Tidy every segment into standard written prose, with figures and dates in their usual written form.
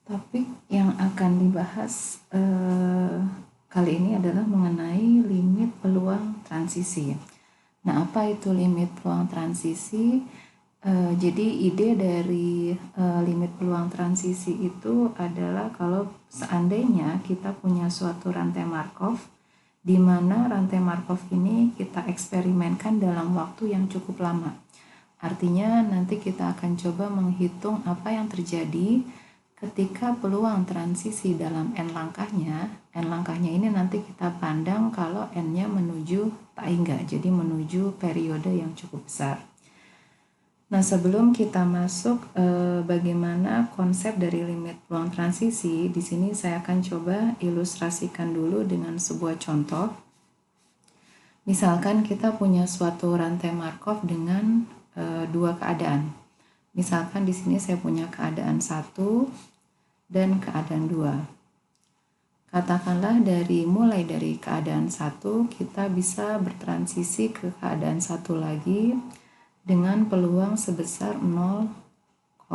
Topik yang akan dibahas kali ini adalah mengenai limit peluang transisi. Nah, apa itu limit peluang transisi? Jadi ide dari limit peluang transisi itu adalah kalau seandainya kita punya suatu rantai Markov, di mana rantai Markov ini kita eksperimenkan dalam waktu yang cukup lama. Artinya nanti kita akan coba menghitung apa yang terjadi ketika peluang transisi dalam N langkahnya ini nanti kita pandang kalau N-nya menuju taingga, jadi menuju periode yang cukup besar. Nah, sebelum kita masuk bagaimana konsep dari limit peluang transisi, di sini saya akan coba ilustrasikan dulu dengan sebuah contoh. Misalkan kita punya suatu rantai Markov dengan dua keadaan. Misalkan di sini saya punya keadaan 1 dan keadaan 2. Katakanlah mulai dari keadaan 1 kita bisa bertransisi ke keadaan 1 lagi dengan peluang sebesar 0,5.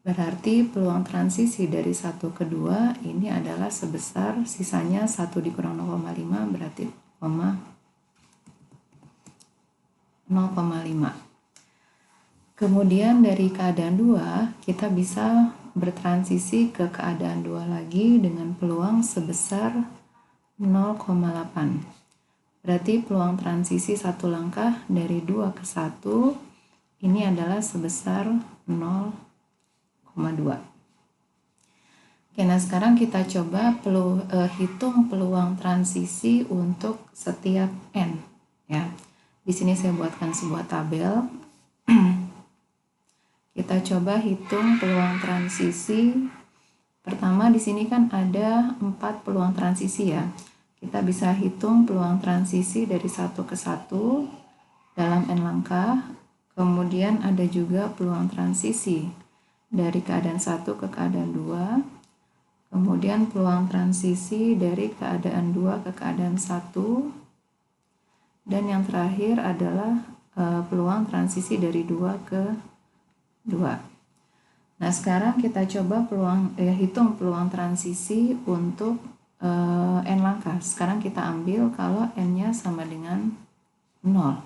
Berarti peluang transisi dari 1 ke 2 ini adalah sebesar sisanya 1 dikurang 0,5 berarti 0,5. Kemudian dari keadaan 2 kita bisa bertransisi ke keadaan 2 lagi dengan peluang sebesar 0,8. Berarti peluang transisi satu langkah dari 2 ke 1 ini adalah sebesar 0,2. Oke, nah sekarang kita coba hitung peluang transisi untuk setiap N ya. Di sini saya buatkan sebuah tabel. Kita coba hitung peluang transisi. Pertama di sini kan ada 4 peluang transisi ya. Kita bisa hitung peluang transisi dari 1 ke 1 dalam N langkah. Kemudian ada juga peluang transisi dari keadaan 1 ke keadaan 2. Kemudian peluang transisi dari keadaan 2 ke keadaan 1. Dan yang terakhir adalah peluang transisi dari 2 ke 2. Nah, sekarang kita coba hitung peluang transisi untuk N langkah. Sekarang kita ambil kalau N-nya sama dengan 0.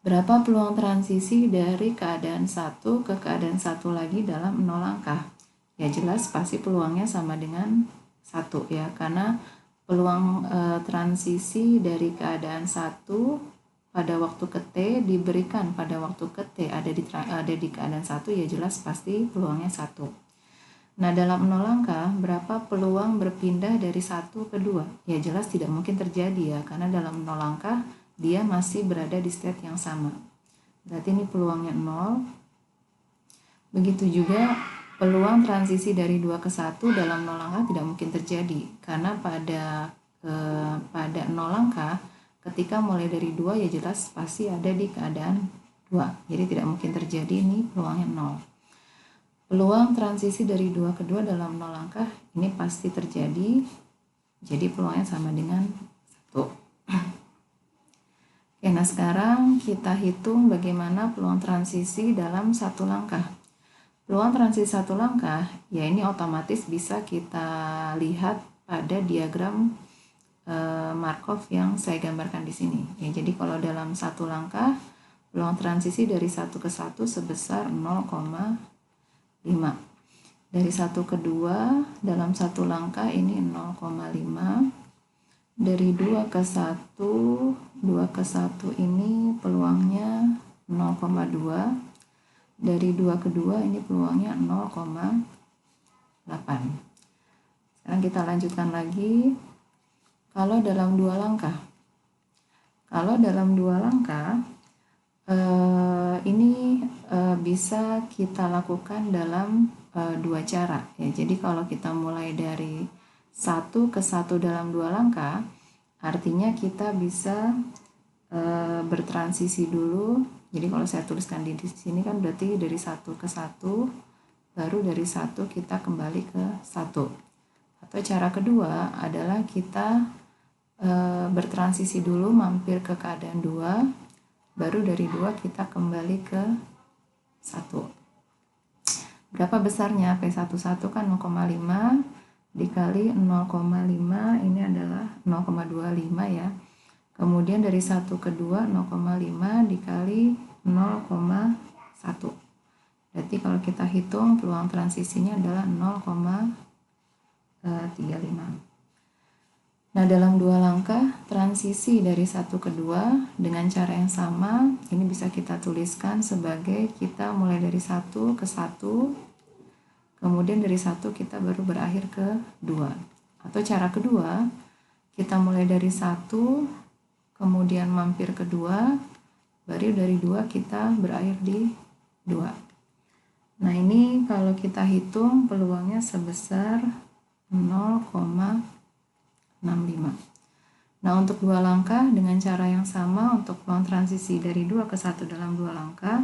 Berapa peluang transisi dari keadaan 1 ke keadaan 1 lagi dalam 0 langkah? Ya jelas pasti peluangnya sama dengan 1 ya, karena peluang transisi dari keadaan 1 pada waktu ke T diberikan pada waktu ke T ada di keadaan 1 ya jelas pasti peluangnya 1. Nah, dalam 0 langkah berapa peluang berpindah dari 1 ke 2? Ya jelas tidak mungkin terjadi ya, karena dalam 0 langkah dia masih berada di state yang sama. Berarti ini peluangnya 0. Begitu juga peluang transisi dari 2 ke 1 dalam 0 langkah tidak mungkin terjadi, karena pada 0 langkah ketika mulai dari 2 ya jelas pasti ada di keadaan 2. Jadi tidak mungkin terjadi, ini peluangnya 0. Peluang transisi dari 2 ke 2 dalam 0 langkah ini pasti terjadi. Jadi peluangnya sama dengan 1. Oke, nah sekarang kita hitung bagaimana peluang transisi dalam 1 langkah. Peluang transisi 1 langkah ya ini otomatis bisa kita lihat pada diagram Markov yang saya gambarkan di sini. Ya, jadi kalau dalam 1 langkah peluang transisi dari 1 ke 1 sebesar 0,5. Dari 1 ke 2 dalam 1 langkah ini 0,5. Dari 2 ke 1 ini peluangnya 0,2. Dari 2 ke 2 ini peluangnya 0,8. Sekarang kita lanjutkan lagi. Kalau dalam 2 langkah, ini bisa kita lakukan dalam 2 cara ya. Jadi kalau kita mulai dari 1 ke 1 dalam 2 langkah, artinya kita bisa bertransisi dulu. Jadi kalau saya tuliskan di sini kan berarti dari 1 ke 1, baru dari 1 kita kembali ke 1. Atau cara kedua adalah kita bertransisi dulu mampir ke keadaan 2, baru dari 2 kita kembali ke 1. Berapa besarnya? P11 kan 0,5 dikali 0,5 ini adalah 0,25 ya. Kemudian dari 1 ke 2 0,5 dikali 0,1. Berarti kalau kita hitung peluang transisinya adalah 0,35. Nah, dalam dua langkah transisi dari 1 ke 2 dengan cara yang sama, ini bisa kita tuliskan sebagai kita mulai dari 1 ke 1, kemudian dari 1 kita baru berakhir ke 2. Atau cara kedua, kita mulai dari 1, kemudian mampir ke 2, baru dari 2 kita berakhir di 2. Nah, ini kalau kita hitung peluangnya sebesar 0,65. Nah, untuk dua langkah dengan cara yang sama untuk peluang transisi dari 2 ke 1 dalam dua langkah,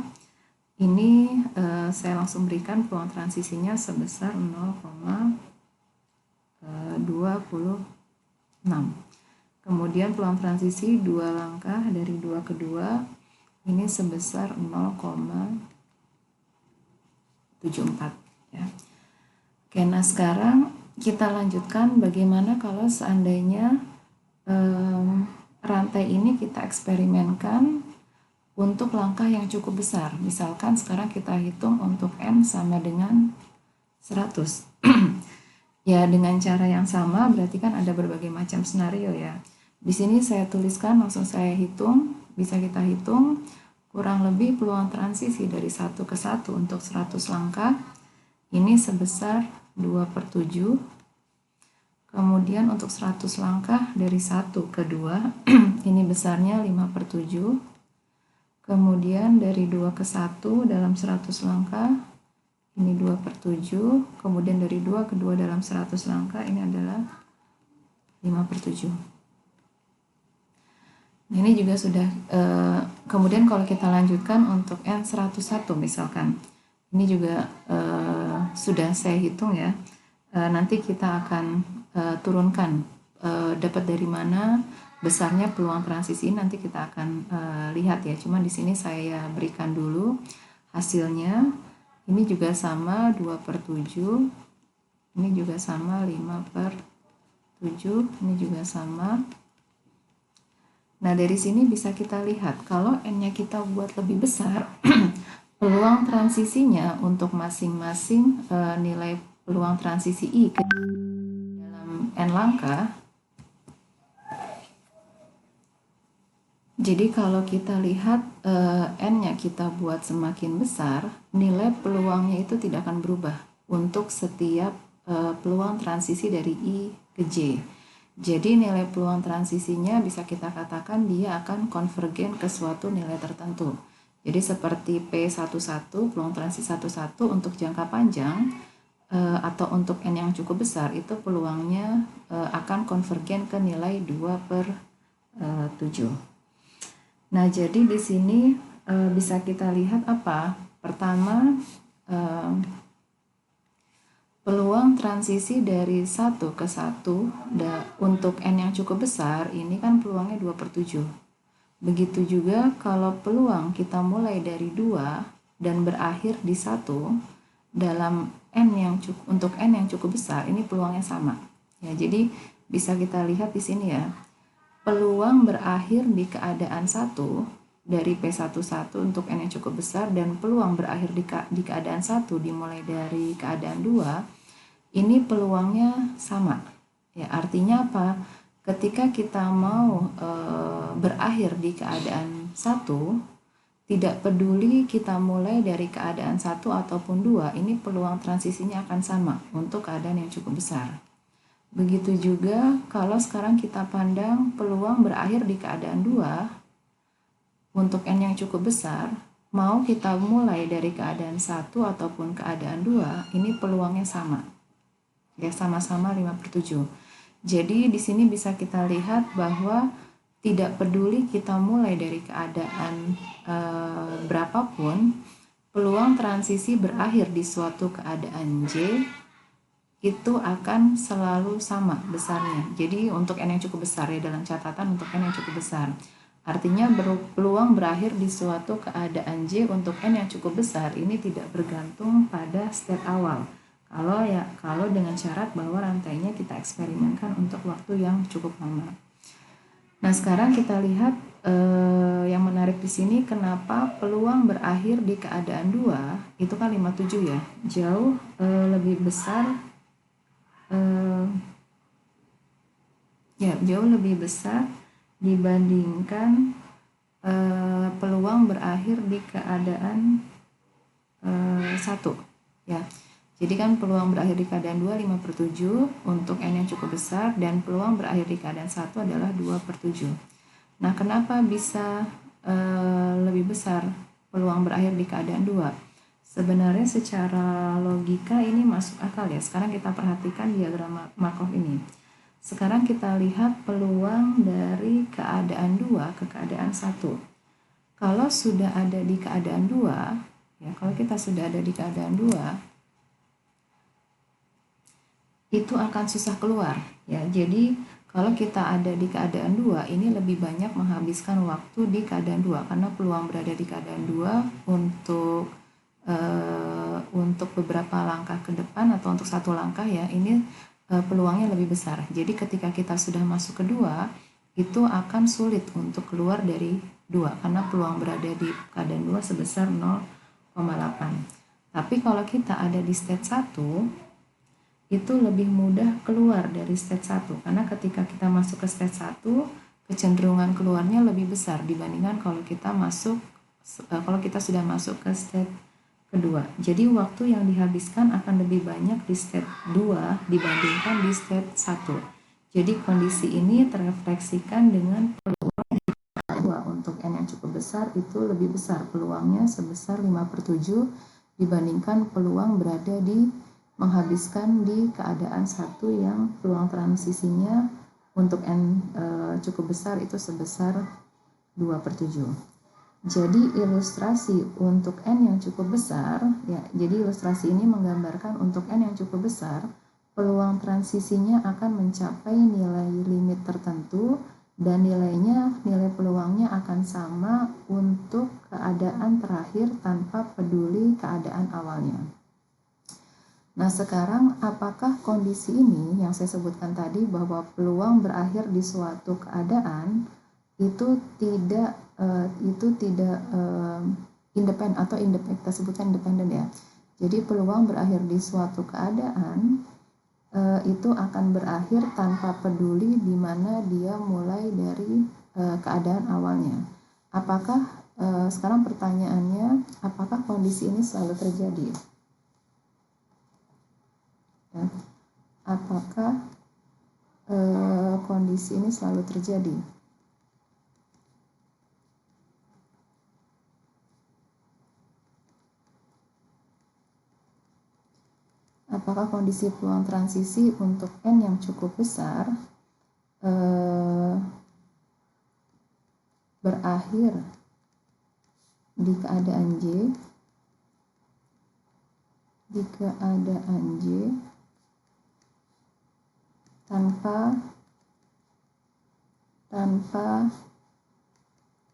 ini saya langsung berikan peluang transisinya sebesar 0,26. Kemudian peluang transisi dua langkah dari 2 ke 2 ini sebesar 0,74 ya. Oke, nah sekarang kita lanjutkan bagaimana kalau seandainya rantai ini kita eksperimenkan untuk langkah yang cukup besar. Misalkan sekarang kita hitung untuk N sama dengan 100. Ya, dengan cara yang sama berarti kan ada berbagai macam skenario ya. Di sini saya tuliskan, langsung saya hitung, bisa kita hitung kurang lebih peluang transisi dari 1 ke 1 untuk 100 langkah ini sebesar 2/7. Kemudian untuk 100 langkah dari 1 ke 2 ini besarnya 5/7. Kemudian dari 2 ke 1 dalam 100 langkah ini 2/7. Kemudian dari 2 ke 2 dalam 100 langkah ini adalah 5/7. Nah, ini juga sudah kemudian kalau kita lanjutkan untuk N101 misalkan. Ini juga sudah saya hitung ya. Nanti kita akan turunkan dapat dari mana besarnya peluang transisi, nanti kita akan lihat ya. Cuma di sini saya berikan dulu hasilnya. Ini juga sama 2/7. Ini juga sama 5/7. Ini juga sama. Nah, dari sini bisa kita lihat kalau N-nya kita buat lebih besar, peluang transisinya untuk masing-masing nilai peluang transisi I dalam N langkah. Jadi kalau kita lihat N-nya kita buat semakin besar, nilai peluangnya itu tidak akan berubah untuk setiap peluang transisi dari I ke J. Jadi nilai peluang transisinya bisa kita katakan dia akan konvergen ke suatu nilai tertentu. Jadi seperti P11, peluang transisi 11 untuk jangka panjang atau untuk N yang cukup besar itu peluangnya akan konvergen ke nilai 2/7. Nah, jadi di sini bisa kita lihat apa? Pertama, peluang transisi dari 1 ke 1 untuk N yang cukup besar ini kan peluangnya 2/7. Begitu juga kalau peluang kita mulai dari 2 dan berakhir di 1 dalam untuk N yang cukup besar ini peluangnya sama. Ya, jadi bisa kita lihat di sini ya. Peluang berakhir di keadaan 1 dari P11 untuk N yang cukup besar dan peluang berakhir di keadaan 1 dimulai dari keadaan 2 ini peluangnya sama. Ya, artinya apa? Ketika kita mau berakhir di keadaan 1, tidak peduli kita mulai dari keadaan 1 ataupun 2, ini peluang transisinya akan sama untuk keadaan yang cukup besar. Begitu juga kalau sekarang kita pandang peluang berakhir di keadaan 2 untuk N yang cukup besar, mau kita mulai dari keadaan 1 ataupun keadaan 2, ini peluangnya sama. Ya, sama-sama 5/7. Jadi di sini bisa kita lihat bahwa tidak peduli kita mulai dari keadaan berapapun, peluang transisi berakhir di suatu keadaan J itu akan selalu sama besarnya. Jadi untuk N yang cukup besar ya, dalam catatan untuk N yang cukup besar. Artinya peluang berakhir di suatu keadaan J untuk N yang cukup besar ini tidak bergantung pada state awal. Kalau dengan syarat bahwa rantainya kita eksperimenkan untuk waktu yang cukup lama. Nah, sekarang kita lihat yang menarik di sini, kenapa peluang berakhir di keadaan 2 itu kan 57 ya, jauh lebih besar jauh lebih besar dibandingkan peluang berakhir di keadaan 1 ya. Jadi kan peluang berakhir di keadaan 2 5/7 untuk N yang cukup besar, dan peluang berakhir di keadaan 1 adalah 2/7. Nah, kenapa bisa lebih besar peluang berakhir di keadaan 2? Sebenarnya secara logika ini masuk akal ya. Sekarang kita perhatikan diagram Markov ini. Sekarang kita lihat peluang dari keadaan 2 ke keadaan 1. Kalau sudah ada di keadaan 2, ya, kalau kita sudah ada di keadaan 2, itu akan susah keluar ya. Jadi kalau kita ada di keadaan 2, ini lebih banyak menghabiskan waktu di keadaan 2 karena peluang berada di keadaan 2 untuk beberapa langkah ke depan atau untuk satu langkah ya, ini peluangnya lebih besar. Jadi ketika kita sudah masuk ke 2, itu akan sulit untuk keluar dari 2 karena peluang berada di keadaan 2 sebesar 0,8. Tapi kalau kita ada di state 1, itu lebih mudah keluar dari state 1 karena ketika kita masuk ke state 1, kecenderungan keluarnya lebih besar dibandingkan kalau kita sudah masuk ke state kedua. Jadi waktu yang dihabiskan akan lebih banyak di state 2 dibandingkan di state 1. Jadi kondisi ini terrefleksikan dengan peluang di state 2 untuk N yang cukup besar itu lebih besar, peluangnya sebesar 5/7 dibandingkan peluang berada di menghabiskan di keadaan 1 yang peluang transisinya untuk N cukup besar itu sebesar 2/7. Jadi ilustrasi untuk N yang cukup besar ya, jadi ilustrasi ini menggambarkan untuk N yang cukup besar peluang transisinya akan mencapai nilai limit tertentu dan nilai peluangnya akan sama untuk keadaan terakhir tanpa peduli keadaan awalnya. Nah, sekarang apakah kondisi ini yang saya sebutkan tadi bahwa peluang berakhir di suatu keadaan itu tidak independen atau kita sebutkan independen ya. Jadi peluang berakhir di suatu keadaan itu akan berakhir tanpa peduli di mana dia mulai dari keadaan awalnya. Apakah sekarang pertanyaannya, apakah kondisi ini selalu terjadi? Ya. Apakah kondisi ini selalu terjadi? Apakah kondisi peluang transisi untuk N yang cukup besar berakhir di keadaan J tanpa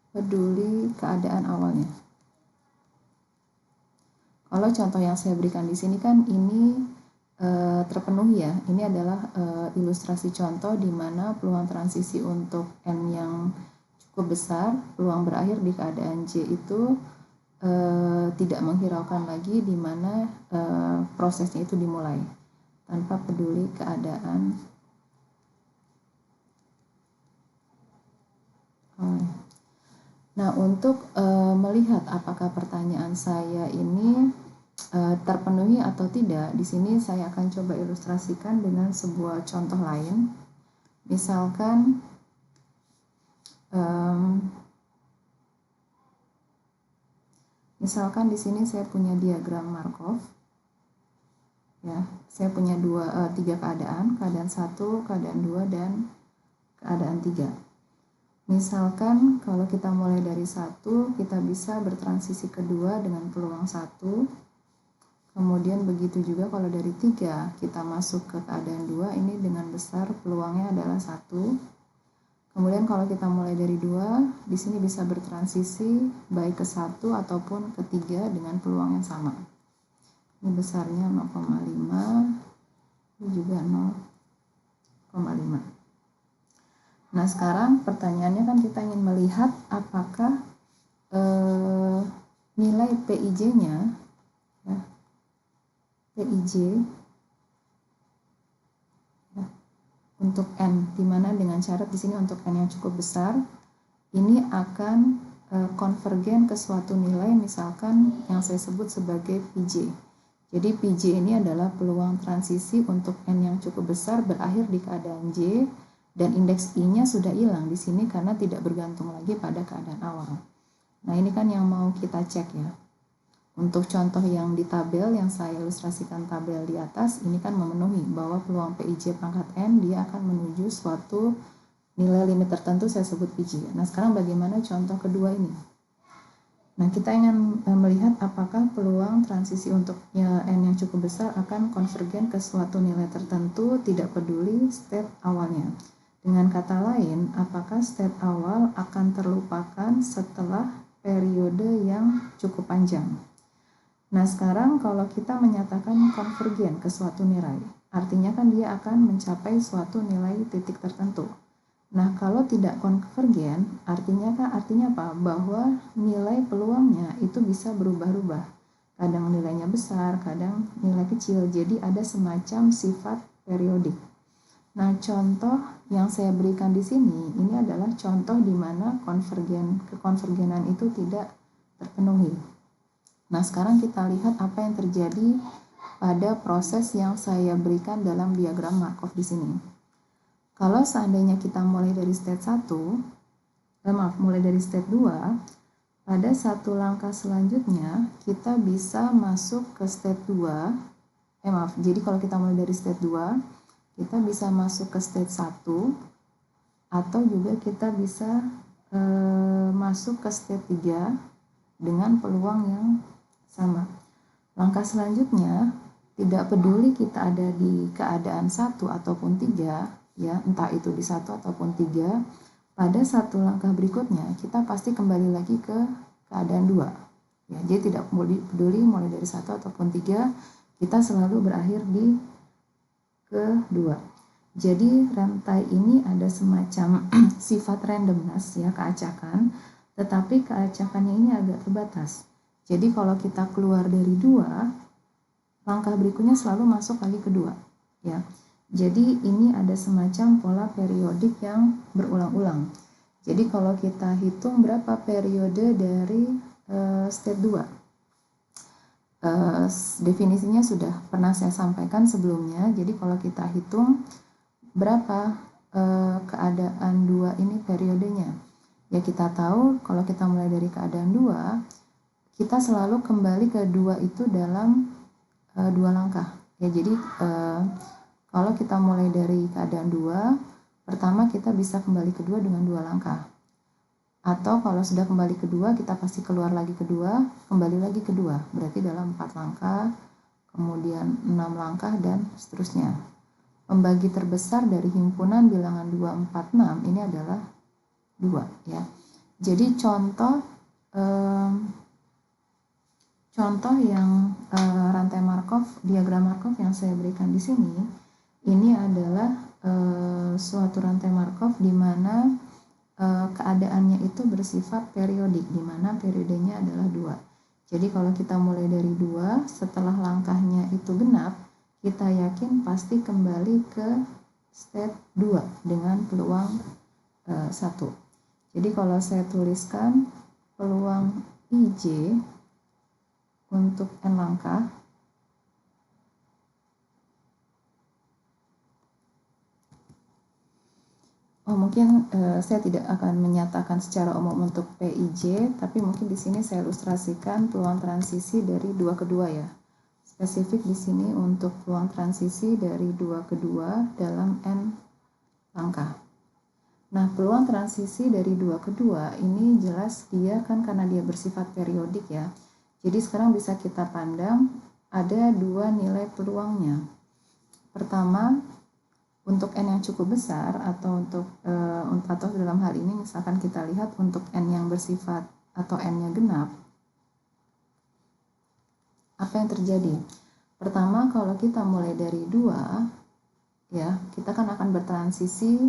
peduli keadaan awalnya? Kalau contoh yang saya berikan di sini kan ini terpenuhi ya. Ini adalah ilustrasi contoh di mana peluang transisi untuk N yang cukup besar, peluang berakhir di keadaan J itu tidak menghiraukan lagi di mana prosesnya itu dimulai tanpa peduli keadaan. Nah, untuk melihat apakah pertanyaan saya ini terpenuhi atau tidak, di sini saya akan coba ilustrasikan dengan sebuah contoh lain. Misalkan di sini saya punya diagram Markov. Ya, saya punya tiga keadaan 1, keadaan 2, dan keadaan 3. Misalkan kalau kita mulai dari 1, kita bisa bertransisi ke 2 dengan peluang 1. Kemudian begitu juga kalau dari 3 kita masuk ke keadaan 2, ini dengan besar peluangnya adalah 1. Kemudian kalau kita mulai dari 2, di sini bisa bertransisi baik ke 1 ataupun ke 3 dengan peluang yang sama. Ini besarnya 0,5, ini juga 0,5. Nah, sekarang pertanyaannya kan kita ingin melihat apakah nilai PIJ-nya, ya, PIJ ya, untuk N, dimana dengan syarat di sini untuk N yang cukup besar, ini akan konvergen ke suatu nilai, misalkan yang saya sebut sebagai PJ. Jadi PJ ini adalah peluang transisi untuk N yang cukup besar berakhir di keadaan J, dan indeks I-nya sudah hilang di sini karena tidak bergantung lagi pada keadaan awal. Nah, ini kan yang mau kita cek ya. Untuk contoh yang di tabel, yang saya ilustrasikan tabel di atas, ini kan memenuhi bahwa peluang PIJ pangkat N dia akan menuju suatu nilai limit tertentu, saya sebut PJ. Nah, sekarang bagaimana contoh kedua ini? Nah, kita ingin melihat apakah peluang transisi untuk N yang cukup besar akan konvergen ke suatu nilai tertentu, tidak peduli state awalnya. Dengan kata lain, apakah state awal akan terlupakan setelah periode yang cukup panjang. Nah, sekarang kalau kita menyatakan konvergen ke suatu nilai, artinya kan dia akan mencapai suatu nilai titik tertentu. Nah, kalau tidak konvergen, artinya apa? Bahwa nilai peluangnya itu bisa berubah-ubah. Kadang nilainya besar, kadang nilai kecil. Jadi ada semacam sifat periodik. Nah, contoh yang saya berikan di sini, ini adalah contoh di mana kekonvergenan itu tidak terpenuhi. Nah, sekarang kita lihat apa yang terjadi pada proses yang saya berikan dalam diagram Markov di sini. Kalau seandainya kita mulai dari state 1, mulai dari state 2, pada satu langkah selanjutnya kita bisa masuk ke state 2. Jadi kalau kita mulai dari state 2, kita bisa masuk ke state 1, atau juga kita bisa masuk ke state 3 dengan peluang yang sama. Langkah selanjutnya, tidak peduli kita ada di keadaan 1 ataupun 3, ya, entah itu di 1 ataupun 3, pada satu langkah berikutnya kita pasti kembali lagi ke keadaan 2. Ya, jadi tidak peduli mulai dari 1 ataupun 3, kita selalu berakhir di kedua. Jadi rantai ini ada semacam sifat randomness, ya, keacakan, tetapi keacakannya ini agak terbatas. Jadi kalau kita keluar dari 2, langkah berikutnya selalu masuk lagi ke 2, ya. Jadi ini ada semacam pola periodik yang berulang-ulang. Jadi kalau kita hitung berapa periode dari state 2, definisinya sudah pernah saya sampaikan sebelumnya. Jadi kalau kita hitung berapa keadaan 2 ini periodenya, ya kita tahu kalau kita mulai dari keadaan 2, kita selalu kembali ke 2 itu dalam 2 langkah. Ya, jadi kalau kita mulai dari keadaan 2, pertama kita bisa kembali ke 2 dengan 2 langkah. Atau kalau sudah kembali ke 2, kita pasti keluar lagi ke 2, kembali lagi ke 2. Berarti dalam 4 langkah, kemudian 6 langkah, dan seterusnya. Pembagi terbesar dari himpunan bilangan 2, 4, 6 ini adalah 2, ya. Jadi contoh yang rantai Markov, diagram Markov yang saya berikan di sini, ini adalah suatu rantai Markov di mana keadaannya itu bersifat periodik, di mana periodenya adalah 2. Jadi kalau kita mulai dari 2, setelah langkahnya itu genap, kita yakin pasti kembali ke state 2 dengan peluang 1. Jadi kalau saya tuliskan peluang IJ untuk N langkah, mungkin saya tidak akan menyatakan secara umum untuk PIJ, tapi mungkin di sini saya ilustrasikan peluang transisi dari 2 ke 2, ya. Spesifik di sini untuk peluang transisi dari 2 ke 2 dalam N langkah. Nah, peluang transisi dari 2 ke 2 ini jelas dia kan karena dia bersifat periodik, ya. Jadi sekarang bisa kita pandang ada 2 nilai peluangnya. Pertama, Untuk n yang cukup besar atau atau dalam hal ini misalkan kita lihat untuk n yang bersifat atau n-nya genap, apa yang terjadi? Pertama, kalau kita mulai dari 2, ya, kita kan akan bertransisi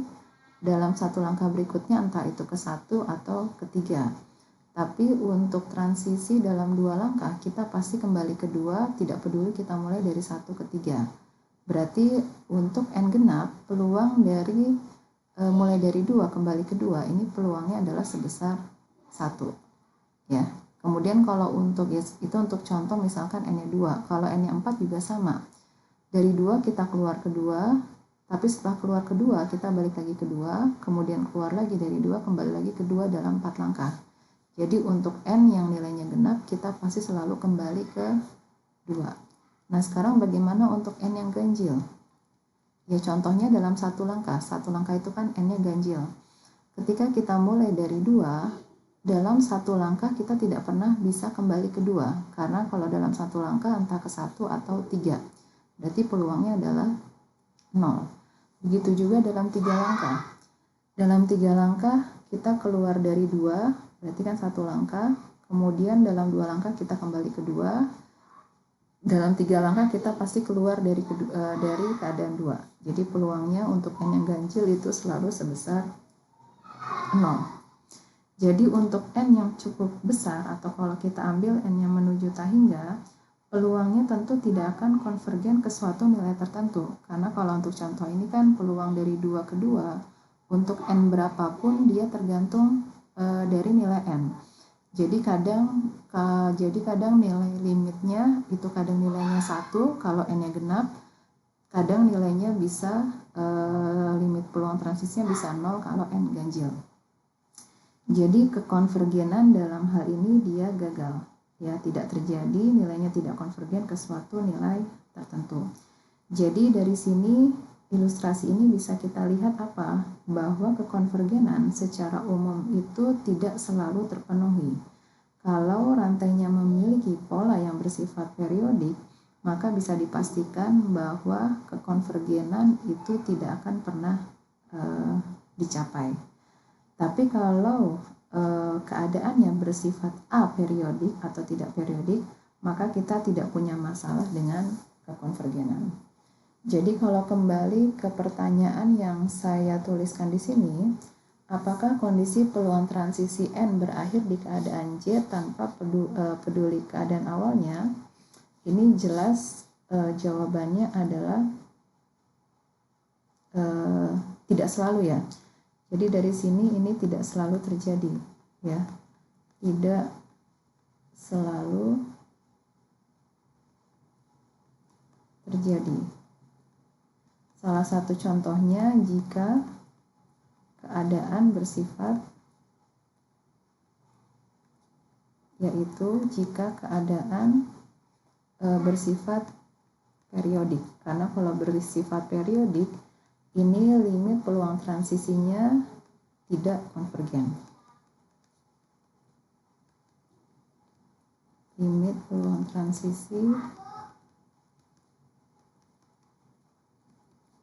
dalam satu langkah berikutnya, entah itu ke 1 atau ke 3. Tapi untuk transisi dalam 2 langkah, kita pasti kembali ke 2, tidak peduli kita mulai dari 1 ke 3. Berarti untuk n genap, peluang dari mulai dari 2 kembali ke 2, ini peluangnya adalah sebesar 1. Ya. Kemudian kalau untuk itu untuk contoh misalkan n-nya 2, kalau n-nya 4 juga sama. Dari 2 kita keluar ke 2, tapi setelah keluar ke 2 kita balik lagi ke 2, kemudian keluar lagi dari 2, kembali lagi ke 2 dalam 4 langkah. Jadi untuk n yang nilainya genap, kita pasti selalu kembali ke 2. Nah, sekarang bagaimana untuk n yang ganjil? Ya, contohnya dalam satu langkah. Satu langkah itu kan n-nya ganjil. Ketika kita mulai dari 2, dalam satu langkah kita tidak pernah bisa kembali ke 2. Karena kalau dalam satu langkah entah ke 1 atau 3. Berarti peluangnya adalah 0. Begitu juga dalam 3 langkah. Dalam 3 langkah kita keluar dari 2, berarti kan satu langkah. Kemudian dalam 2 langkah kita kembali ke 2. Dalam 3 langkah kita pasti keluar dari keadaan 2. Jadi peluangnya untuk n yang ganjil itu selalu sebesar 0. Jadi untuk n yang cukup besar atau kalau kita ambil n yang menuju tahingga, peluangnya tentu tidak akan konvergen ke suatu nilai tertentu. Karena kalau untuk contoh ini kan peluang dari 2 ke 2, untuk n berapapun dia tergantung dari nilai n. Jadi kadang nilai limitnya itu kadang nilainya 1 kalau n-nya genap, kadang nilainya bisa limit peluang transisinya bisa 0 kalau n ganjil. Jadi kekonvergenan dalam hal ini dia gagal, ya, tidak terjadi, nilainya tidak konvergen ke suatu nilai tertentu. Jadi dari sini ilustrasi ini bisa kita lihat apa? Bahwa kekonvergenan secara umum itu tidak selalu terpenuhi. Kalau rantainya memiliki pola yang bersifat periodik, maka bisa dipastikan bahwa kekonvergenan itu tidak akan pernah dicapai. Tapi kalau keadaannya bersifat aperiodik atau tidak periodik, maka kita tidak punya masalah dengan kekonvergenan. Jadi kalau kembali ke pertanyaan yang saya tuliskan di sini, apakah kondisi peluang transisi N berakhir di keadaan J tanpa peduli keadaan awalnya? Ini jelas jawabannya adalah tidak selalu, ya. Jadi dari sini ini tidak selalu terjadi, ya. Tidak selalu terjadi. Salah satu contohnya jika keadaan bersifat, yaitu jika keadaan bersifat periodik. Karena kalau bersifat periodik, ini limit peluang transisinya tidak konvergen. Limit peluang transisi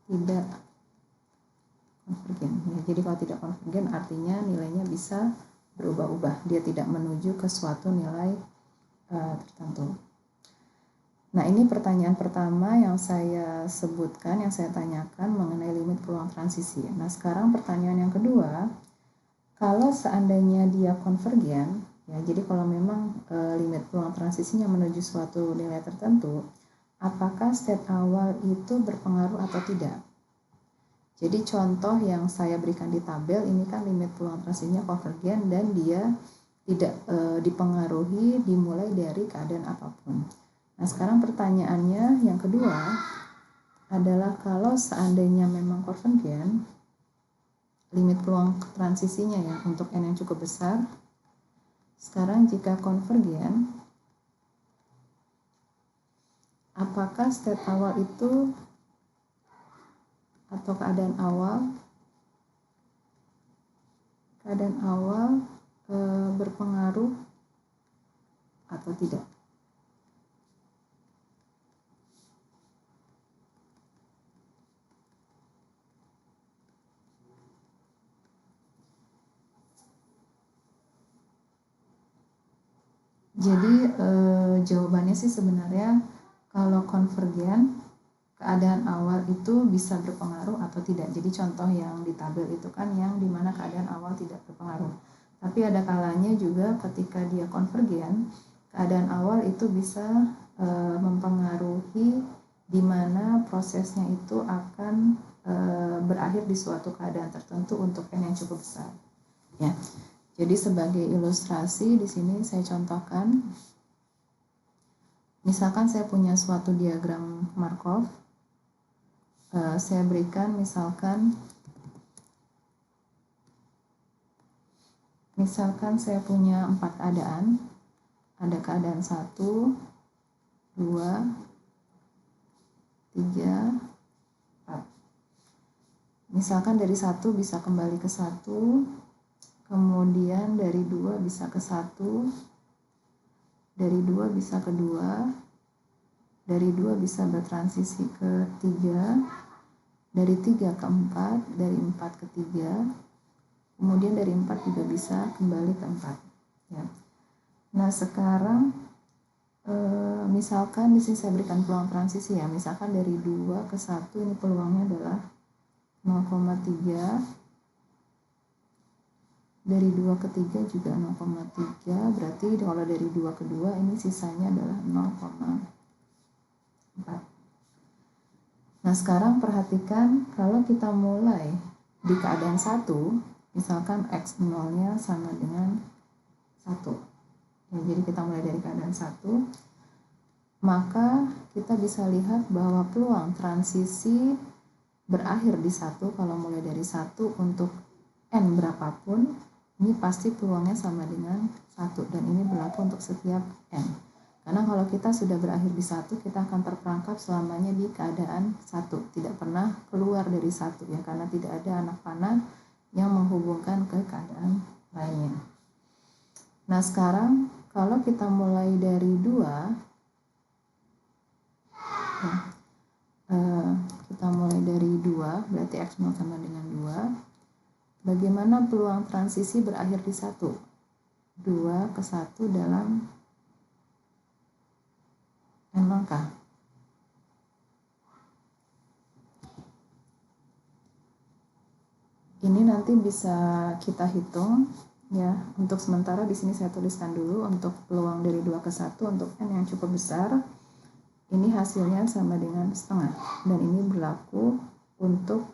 tidak konvergen. Ya, jadi kalau tidak konvergen artinya nilainya bisa berubah-ubah. Dia tidak menuju ke suatu nilai tertentu. Nah, ini pertanyaan pertama yang saya sebutkan, yang saya tanyakan mengenai limit peluang transisi. Nah, sekarang pertanyaan yang kedua, kalau seandainya dia konvergen, ya, jadi kalau memang limit peluang transisinya menuju suatu nilai tertentu, apakah state awal itu berpengaruh atau tidak? Jadi contoh yang saya berikan di tabel ini kan limit peluang transisinya konvergen dan dia tidak dipengaruhi dimulai dari keadaan apapun. Nah, sekarang pertanyaannya yang kedua adalah kalau seandainya memang konvergen, limit peluang transisinya, ya, untuk N yang cukup besar. Sekarang jika konvergen, apakah state awal itu atau keadaan awal berpengaruh atau tidak? Jadi jawabannya sih sebenarnya kalau konvergen keadaan awal itu bisa berpengaruh atau tidak. Jadi contoh yang di tabel itu kan yang dimana keadaan awal tidak berpengaruh. Tapi ada kalanya juga ketika dia konvergen, keadaan awal itu bisa mempengaruhi di mana prosesnya itu akan berakhir di suatu keadaan tertentu untuk n yang cukup besar. Ya. Jadi sebagai ilustrasi di sini saya contohkan, misalkan saya punya suatu diagram Markov, saya berikan misalkan saya punya 4 keadaan, ada keadaan 1, 2, 3, 4. Misalkan dari 1 bisa kembali ke 1, kemudian dari 2 bisa ke 1, dari 2 bisa ke 2, dari 2 bisa bertransisi ke 3, dari 3 ke 4, dari 4 ke 3, kemudian dari 4 juga bisa kembali ke 4. Ya. Nah sekarang misalkan di sini saya berikan peluang transisi ya, misalkan dari 2 ke 1 ini peluangnya adalah 0,3, dari 2 ke 3 juga 0,3, berarti kalau dari 2 ke 2 ini sisanya adalah 0,4. Nah sekarang perhatikan kalau kita mulai di keadaan 1, misalkan x0 nya sama dengan 1 ya, jadi kita mulai dari keadaan 1, maka kita bisa lihat bahwa peluang transisi berakhir di 1 kalau mulai dari 1 untuk n berapapun, ini pasti peluangnya sama dengan 1, dan ini berlaku untuk setiap n. Karena kalau kita sudah berakhir di 1, kita akan terperangkap selamanya di keadaan 1, tidak pernah keluar dari 1 ya, karena tidak ada anak panah yang menghubungkan ke keadaan lainnya. Nah sekarang kalau kita mulai dari 2, ya, kita mulai dari 2, berarti x0 sama dengan 2. Bagaimana peluang transisi berakhir di 1? 2 ke 1 dalam n langkah. Ini nanti bisa kita hitung ya. Untuk sementara di sini saya tuliskan dulu untuk peluang dari 2 ke 1 untuk n yang cukup besar. Ini hasilnya sama dengan setengah, dan ini berlaku untuk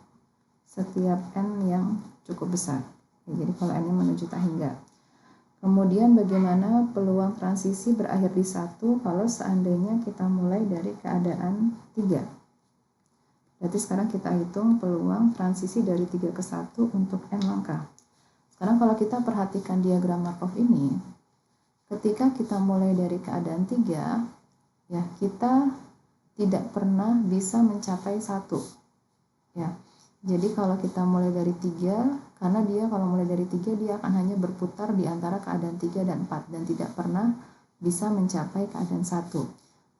setiap n yang cukup besar. Ya, jadi kalau n-nya menuju tak hingga. Kemudian bagaimana peluang transisi berakhir di 1 kalau seandainya kita mulai dari keadaan 3. Berarti sekarang kita hitung peluang transisi dari 3 ke 1 untuk n langkah. Sekarang kalau kita perhatikan diagram Markov ini, ketika kita mulai dari keadaan 3, ya kita tidak pernah bisa mencapai 1. Ya. Jadi kalau kita mulai dari 3, karena dia kalau mulai dari 3 dia akan hanya berputar di antara keadaan 3 dan 4 dan tidak pernah bisa mencapai keadaan 1.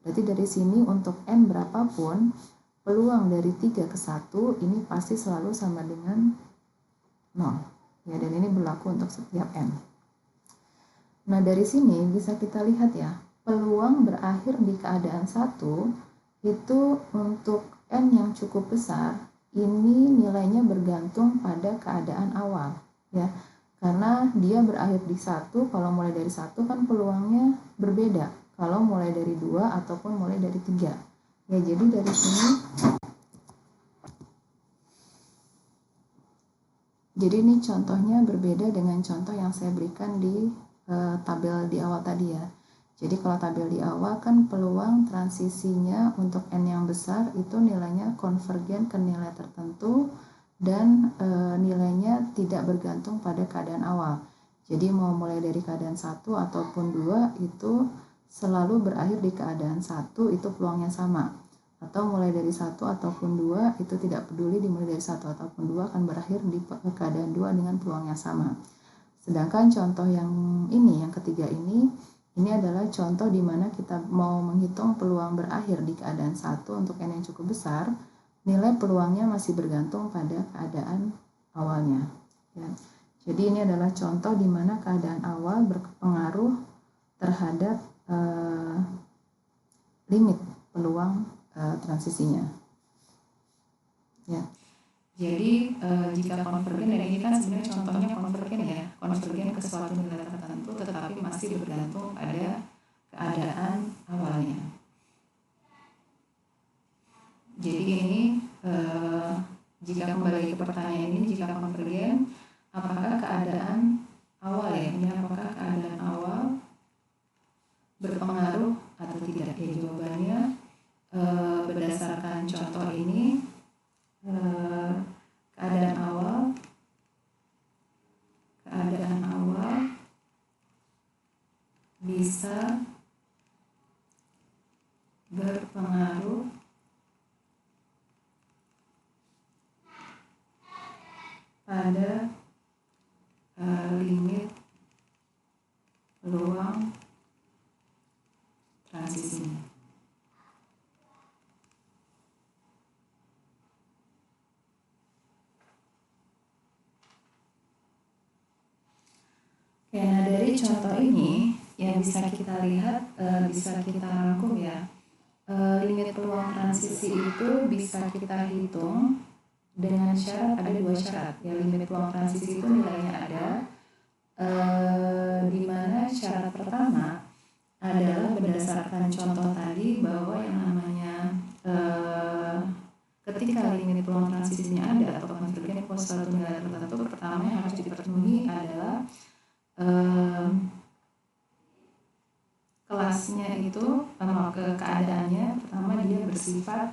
Berarti dari sini untuk n berapapun, peluang dari 3 ke 1 ini pasti selalu sama dengan 0. Ya, dan ini berlaku untuk setiap n. Nah, dari sini bisa kita lihat ya, peluang berakhir di keadaan 1 itu untuk n yang cukup besar, ini nilainya bergantung pada keadaan awal ya, karena dia berakhir di 1. Kalau mulai dari 1 kan peluangnya berbeda kalau mulai dari 2 ataupun mulai dari 3 ya. Jadi dari sini, jadi ini contohnya berbeda dengan contoh yang saya berikan di tabel di awal tadi ya. Jadi kalau tabel di awal kan peluang transisinya untuk n yang besar itu nilainya konvergen ke nilai tertentu dan nilainya tidak bergantung pada keadaan awal. Jadi mau mulai dari keadaan 1 ataupun 2 itu selalu berakhir di keadaan 1, itu peluangnya sama. Atau mulai dari 1 ataupun 2 itu tidak peduli, dimulai dari 1 ataupun 2 akan berakhir di keadaan 2 dengan peluang yang sama. Sedangkan contoh yang ini, yang ketiga ini adalah contoh di mana kita mau menghitung peluang berakhir di keadaan 1 untuk n yang cukup besar, nilai peluangnya masih bergantung pada keadaan awalnya. Ya. Jadi ini adalah contoh di mana keadaan awal berpengaruh terhadap limit peluang transisinya. Ya. Jadi jika konvergen, dan ini kan sebenarnya contohnya konvergen ya, konvergen ke suatu nilai tertentu, tetapi masih bergantung pada keadaan awalnya. Jadi ini jika kembali ke pertanyaan ini, jika konvergen, apakah keadaan awal ya? Ini apakah keadaan awal berpengaruh atau tidak? Ya, jawabannya berdasarkan contoh ini, keadaan awal bisa berpengaruh pada limit peluang transisinya. Ya, nah dari contoh ini yang bisa kita lihat, bisa kita rangkum ya, limit peluang transisi itu bisa kita hitung dengan syarat, ada dua syarat ya. Limit peluang transisi itu nilainya ada, di mana syarat pertama adalah berdasarkan contoh tadi bahwa yang namanya ketika limit peluang transisinya ada atau konvergen ke suatu nilai tertentu, pertama yang harus dipenuhi adalah kelasnya itu, keadaannya pertama dia bersifat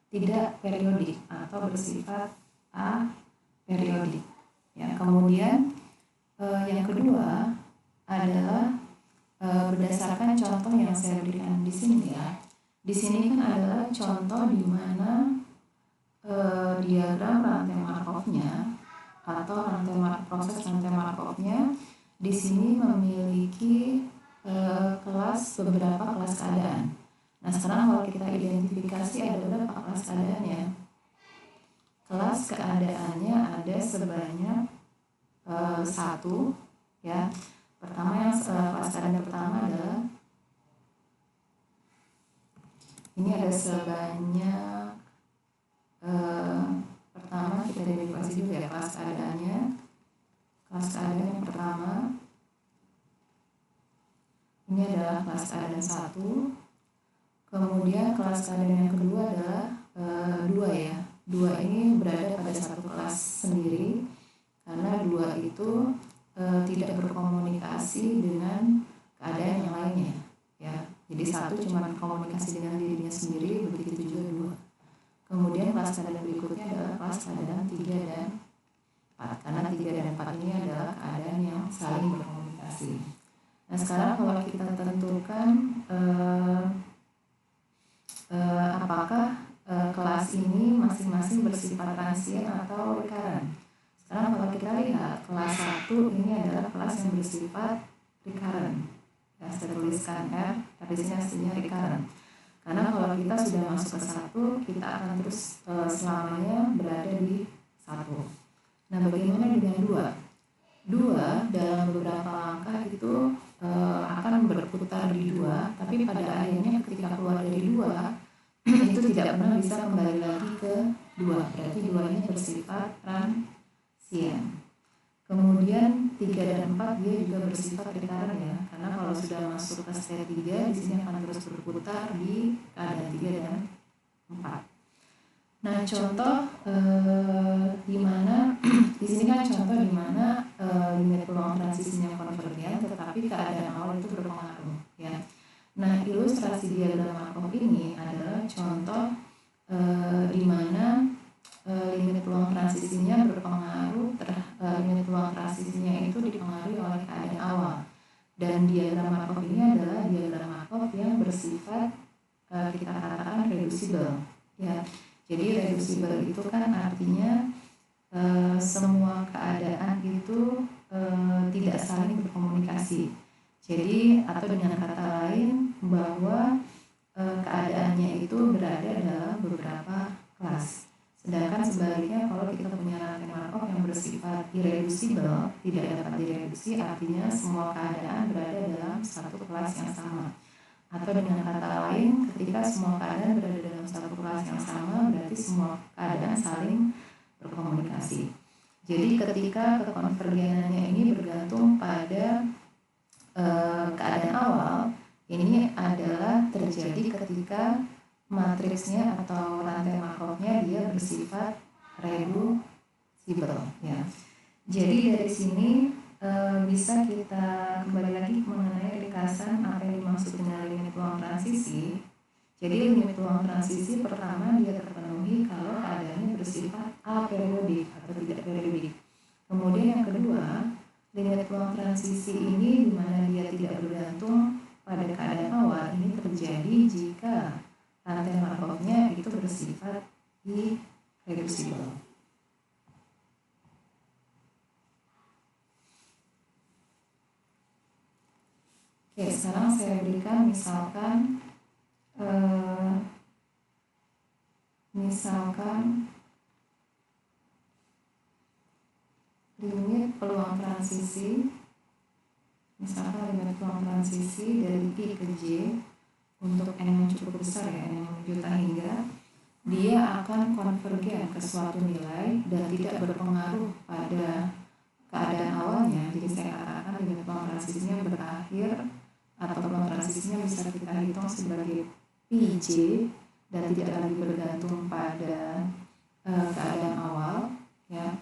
tidak periodik atau bersifat aperiodik ya. Kemudian yang kedua adalah berdasarkan contoh yang saya berikan di sini ya. Di sini kan adalah contoh di mana diagram rantai Markov-nya atau proses rantai Markov-nya di sini memiliki beberapa kelas keadaan. Nah, sekarang kalau kita identifikasi ada berapa kelas keadaannya? Kelas keadaannya ada sebanyak 1 ya. Pertama, yang kelas keadaan pertama adalah ini ada sebanyak pertama kita identifikasi dulu ya kelas keadaannya. Kelas keadaan yang pertama ini adalah kelas keadaan 1. Kemudian kelas keadaan yang kedua adalah 2 ya. 2 ini berada pada satu kelas sendiri karena 2 itu tidak berkomunikasi dengan keadaan yang lainnya ya. Jadi 1 cuma komunikasi dengan dirinya sendiri, begitu juga 2. Kemudian kelas keadaan berikutnya adalah kelas keadaan 3 dan 4, karena 3 dan 4 ini adalah keadaan yang saling berkomunikasi. Nah, sekarang kalau kita tentukan apakah kelas ini masing-masing bersifat transien atau recurrent. Sekarang kalau kita lihat kelas 1 ini adalah kelas yang bersifat recurrent ya, saya tuliskan R, tapi sini hasilnya recurrent. Karena kalau kita sudah masuk ke 1, kita akan terus selamanya berada di 1. Nah, bagaimana dengan 2? 2 dalam beberapa langkah itu akan berputar di 2, tapi pada akhirnya ketika keluar dari 2 itu tidak pernah bisa kembali lagi ke 2. Berarti 2 ini bersifat transien. Kemudian 3 dan 4 dia juga bersifat recurrent ya, karena kalau sudah masuk ke state 3 di sini akan terus berputar di keadaan 3 dan 4. Nah, contoh di mana di sini kan contoh di mana limit peluang transisinya konvergen, tetapi keadaan awal itu berpengaruh ya. Nah, ilustrasi diagram Markov ini adalah contoh di mana limit peluang transisinya berpengaruh, limit peluang transisinya itu dipengaruhi oleh keadaan awal. Dan diagram Markov ini adalah diagram Markov yang bersifat kita katakan reducible ya. Jadi reducible itu kan artinya semua keadaan itu tidak saling berkomunikasi. Jadi atau dengan kata lain bahwa keadaannya itu berada dalam beberapa kelas. Sedangkan sebaliknya kalau kita punya rantai Markov yang bersifat bersifat irreducible, tidak dapat direduksi, artinya semua keadaan berada dalam satu kelas yang sama. Atau dengan kata lain, ketika semua keadaan berada dalam satu kelas yang sama, berarti semua keadaan saling berkomunikasi. Jadi ketika kekonvergenannya ini bergantung pada keadaan awal, ini adalah terjadi ketika matriksnya atau rantai Markovnya dia bersifat reducible, ya. Jadi dari sini bisa kita kembali lagi mengenai ringkasan apa yang dimaksud dengan limit peluang transisi. Jadi limit peluang transisi pertama dia terpenuhi kalau keadaannya bersifat aperiodik atau tidak periodik. Kemudian yang kedua, limit peluang transisi ini di mana dia tidak bergantung pada keadaan awal ini terjadi jika rantai Markovnya itu bersifat irreducible. Oke, sekarang saya berikan misalkan limit peluang transisi, misalkan limit peluang transisi dari I ke J untuk N yang cukup besar, ya, N yang juta hingga, dia akan konvergen ke suatu nilai dan tidak berpengaruh pada keadaan awalnya. Jadi saya katakan limit peluang transisinya berakhir atau peluang transisinya bisa kita hitung sebagai PJ dan tidak lagi bergantung pada keadaan awal, ya.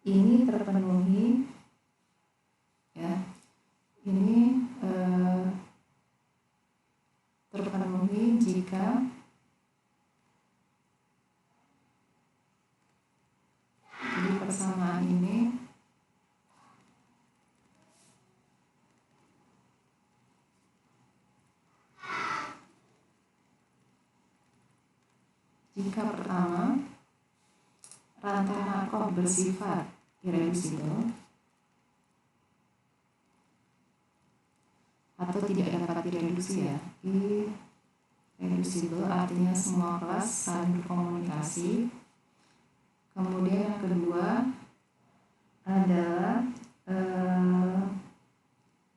Ini terpenuhi, ya. Ini terpenuhi jika jadi persamaan ini jika pertama rantai Markov bersifat irreducible atau tidak dapat direduksi, ya. Irreducible artinya semua kelas saling berkomunikasi. Kemudian yang kedua adalah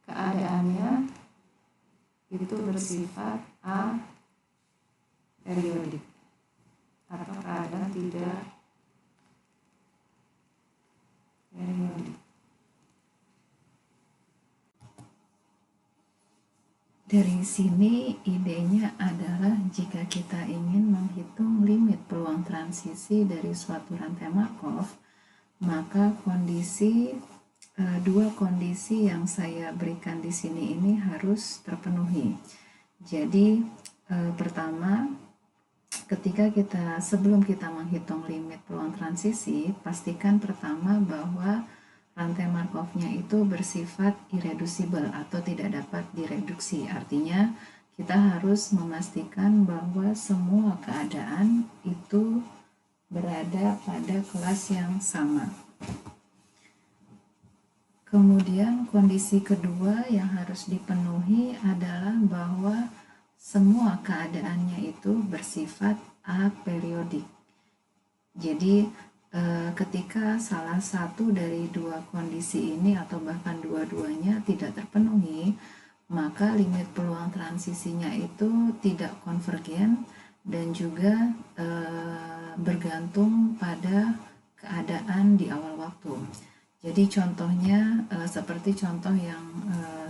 keadaannya itu bersifat aperiodik atau keadaan tidak periodik. Dari sini idenya adalah jika kita ingin menghitung limit peluang transisi dari suatu rantai Markov, maka dua kondisi yang saya berikan di sini ini harus terpenuhi. Jadi pertama, sebelum kita menghitung limit peluang transisi, pastikan pertama bahwa rantai Markovnya itu bersifat irreducible atau tidak dapat direduksi. Artinya kita harus memastikan bahwa semua keadaan itu berada pada kelas yang sama. Kemudian kondisi kedua yang harus dipenuhi adalah bahwa semua keadaannya itu bersifat aperiodik. Jadi ketika salah satu dari dua kondisi ini atau bahkan dua-duanya tidak terpenuhi, maka limit peluang transisinya itu tidak konvergen dan juga bergantung pada keadaan di awal waktu. Jadi contohnya seperti contoh yang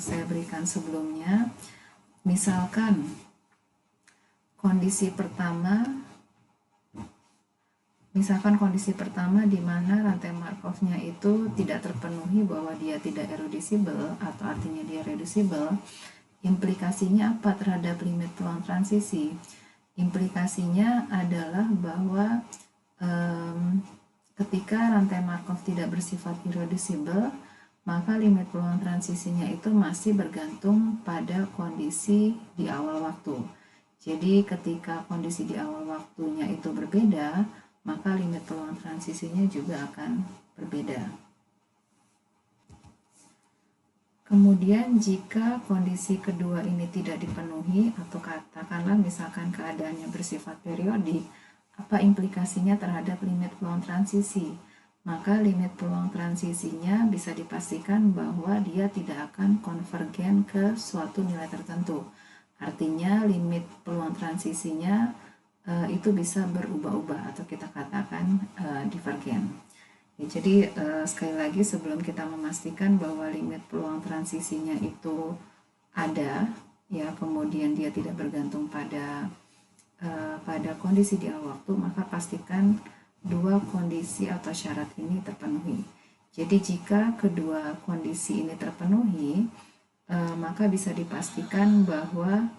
saya berikan sebelumnya, misalkan kondisi pertama di mana rantai Markovnya itu tidak terpenuhi bahwa dia tidak irreducible atau artinya dia reducible. Implikasinya apa terhadap limit peluang transisi? Implikasinya adalah bahwa ketika rantai Markov tidak bersifat irreducible, maka limit peluang transisinya itu masih bergantung pada kondisi di awal waktu. Jadi ketika kondisi di awal waktunya itu berbeda, maka limit peluang transisinya juga akan berbeda. Kemudian jika kondisi kedua ini tidak dipenuhi atau katakanlah misalkan keadaannya bersifat periodik, apa implikasinya terhadap limit peluang transisi? maka limit peluang transisinya bisa dipastikan bahwa dia tidak akan konvergen ke suatu nilai tertentu. Artinya limit peluang transisinya itu bisa berubah-ubah atau kita katakan divergen. Ya, jadi sekali lagi sebelum kita memastikan bahwa limit peluang transisinya itu ada, ya kemudian dia tidak bergantung pada kondisi di awal waktu, maka pastikan dua kondisi atau syarat ini terpenuhi. Jadi jika kedua kondisi ini terpenuhi, maka bisa dipastikan bahwa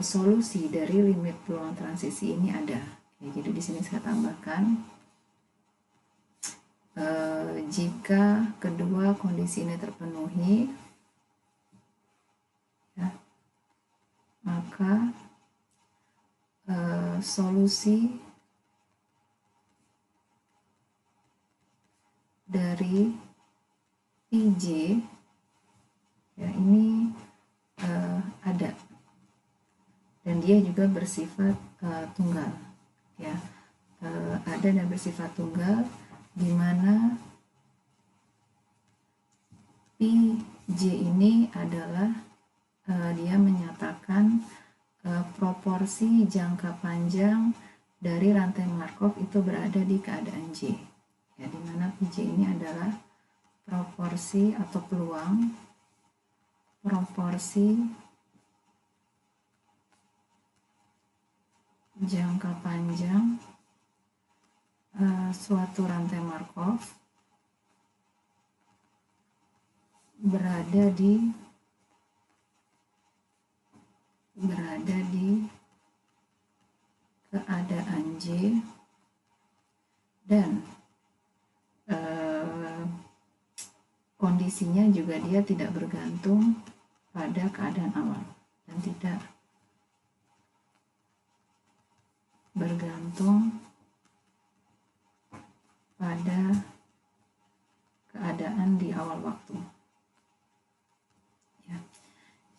solusi dari limit peluang transisi ini ada. Ya, jadi di sini saya tambahkan jika kedua kondisi ini terpenuhi, ya, maka solusi dari PJ ya ini ada dan dia juga bersifat tunggal, ya ada dan bersifat tunggal, di mana PJ ini adalah dia menyatakan proporsi jangka panjang dari rantai Markov itu berada di keadaan J, ya di mana PJ ini adalah proporsi atau peluang proporsi jangka panjang suatu rantai Markov berada di keadaan J dan kondisinya juga dia tidak bergantung pada keadaan awal dan tidak bergantung pada keadaan di awal waktu. Ya.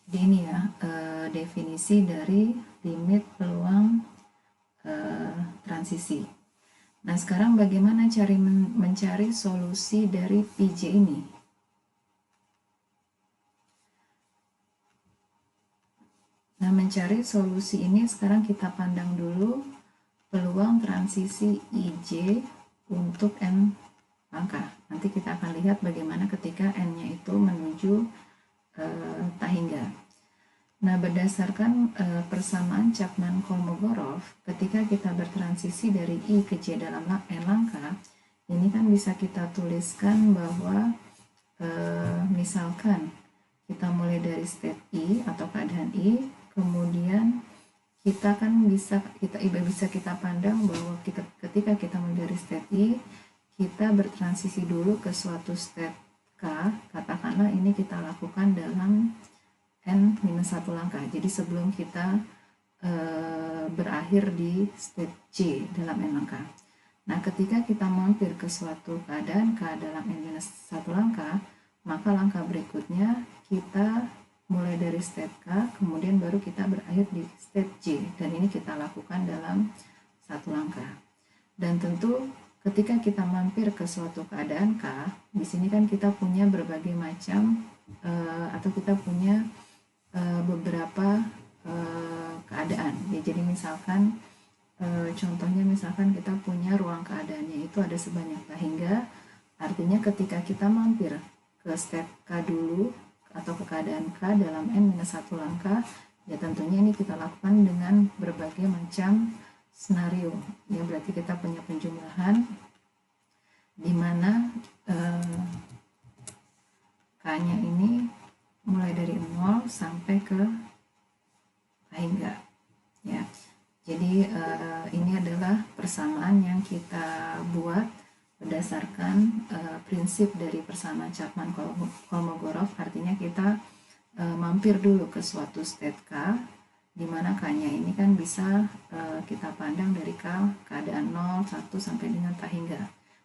Jadi ini ya definisi dari limit peluang transisi. Nah sekarang bagaimana mencari solusi dari PJ ini? Nah mencari solusi ini sekarang kita pandang dulu peluang transisi IJ untuk N langkah. Nanti kita akan lihat bagaimana ketika N-nya itu menuju tak hingga. Nah, berdasarkan persamaan Chapman-Kolmogorov, ketika kita bertransisi dari I ke J dalam N langkah, ini kan bisa kita tuliskan bahwa misalkan kita mulai dari state I atau keadaan I, kemudian kita kan bisa kita pandang bahwa ketika kita mulai dari state I, kita bertransisi dulu ke suatu state K, katakanlah ini kita lakukan dalam N-1 langkah. Jadi sebelum kita berakhir di state J dalam N langkah. Nah, ketika kita mampir ke suatu keadaan K dalam N-1 langkah, maka langkah berikutnya kita mulai dari state K, kemudian baru kita berakhir di state J, dan ini kita lakukan dalam satu langkah. Dan tentu ketika kita mampir ke suatu keadaan K, di sini kan kita punya berbagai macam atau kita punya beberapa keadaan. Ya, jadi misalkan contohnya misalkan kita punya ruang keadaannya itu ada sebanyak tak hingga, artinya ketika kita mampir ke step K dulu atau ke keadaan K dalam N-1 langkah, ya tentunya ini kita lakukan dengan berbagai macam skenario. Ya berarti kita punya penjumlahan di mana K-nya ini mulai dari 0 sampai ke tak hingga. Ya. Jadi ini adalah persamaan yang kita buat berdasarkan prinsip dari persamaan Chapman-Kolmogorov, artinya kita mampir dulu ke suatu state K, di mana K-nya ini kan bisa kita pandang dari K keadaan 0, 1 sampai dengan tak hingga.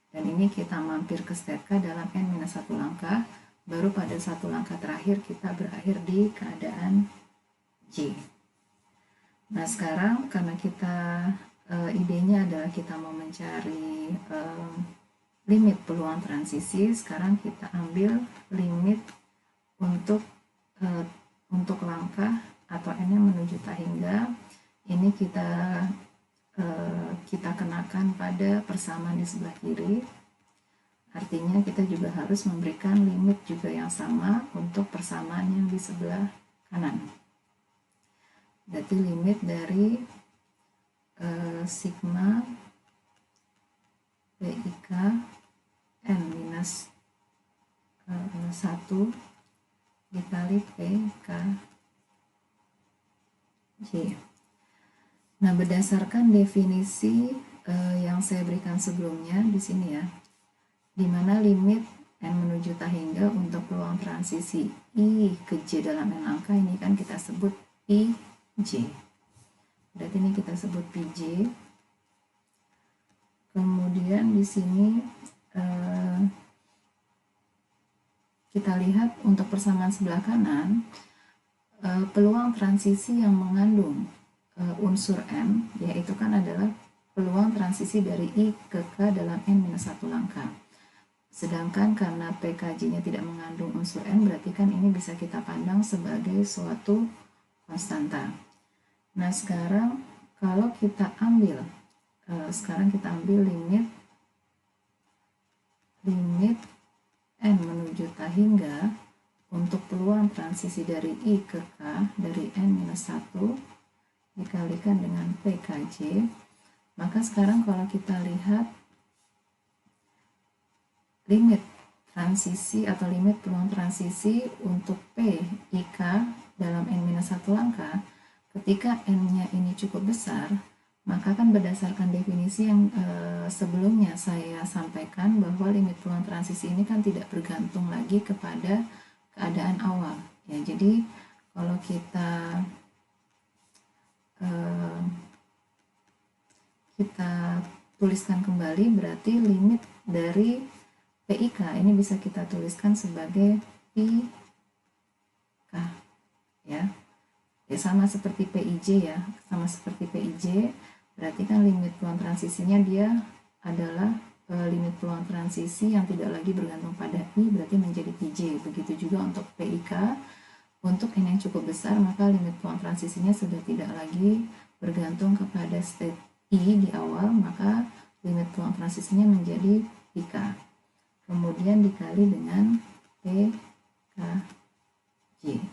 Dan ini kita mampir ke state K dalam N-1 langkah, baru pada satu langkah terakhir kita berakhir di keadaan J. Nah sekarang karena kita idenya adalah kita mau mencari limit peluang transisi. Sekarang kita ambil limit untuk langkah atau n-nya menuju tahingga. Ini kita kenakan pada persamaan di sebelah kiri. Artinya kita juga harus memberikan limit juga yang sama untuk persamaan yang di sebelah kanan. Berarti limit dari sigma PIK N minus 1 dikali PKJ. Nah, berdasarkan definisi yang saya berikan sebelumnya di sini ya, di mana limit n menuju tahingga untuk peluang transisi I ke J dalam n angka ini kan kita sebut PJ. Berarti ini kita sebut PJ. Kemudian di sini kita lihat untuk persamaan sebelah kanan, peluang transisi yang mengandung unsur n, yaitu kan adalah peluang transisi dari I ke K dalam n-1 langkah. Sedangkan karena PKJ-nya tidak mengandung unsur n, berarti kan ini bisa kita pandang sebagai suatu konstanta. Nah, sekarang kalau kita ambil, limit n menuju tahingga untuk peluang transisi dari I ke K dari n-1 dikalikan dengan PKJ, maka sekarang kalau kita lihat limit transisi atau limit peluang transisi untuk PIK dalam n-1 langkah, ketika n-nya ini cukup besar, maka kan berdasarkan definisi yang sebelumnya saya sampaikan bahwa limit peluang transisi ini kan tidak bergantung lagi kepada keadaan awal. Ya, jadi kalau kita tuliskan kembali, berarti limit dari PIK ini bisa kita tuliskan sebagai PK ya. Ya, sama seperti PIJ ya, berarti kan limit peluang transisinya dia adalah limit peluang transisi yang tidak lagi bergantung pada I, berarti menjadi PJ. Begitu juga untuk PIK, untuk n yang cukup besar maka limit peluang transisinya sudah tidak lagi bergantung kepada state I di awal, maka limit peluang transisinya menjadi PK. Kemudian dikali dengan PKJ.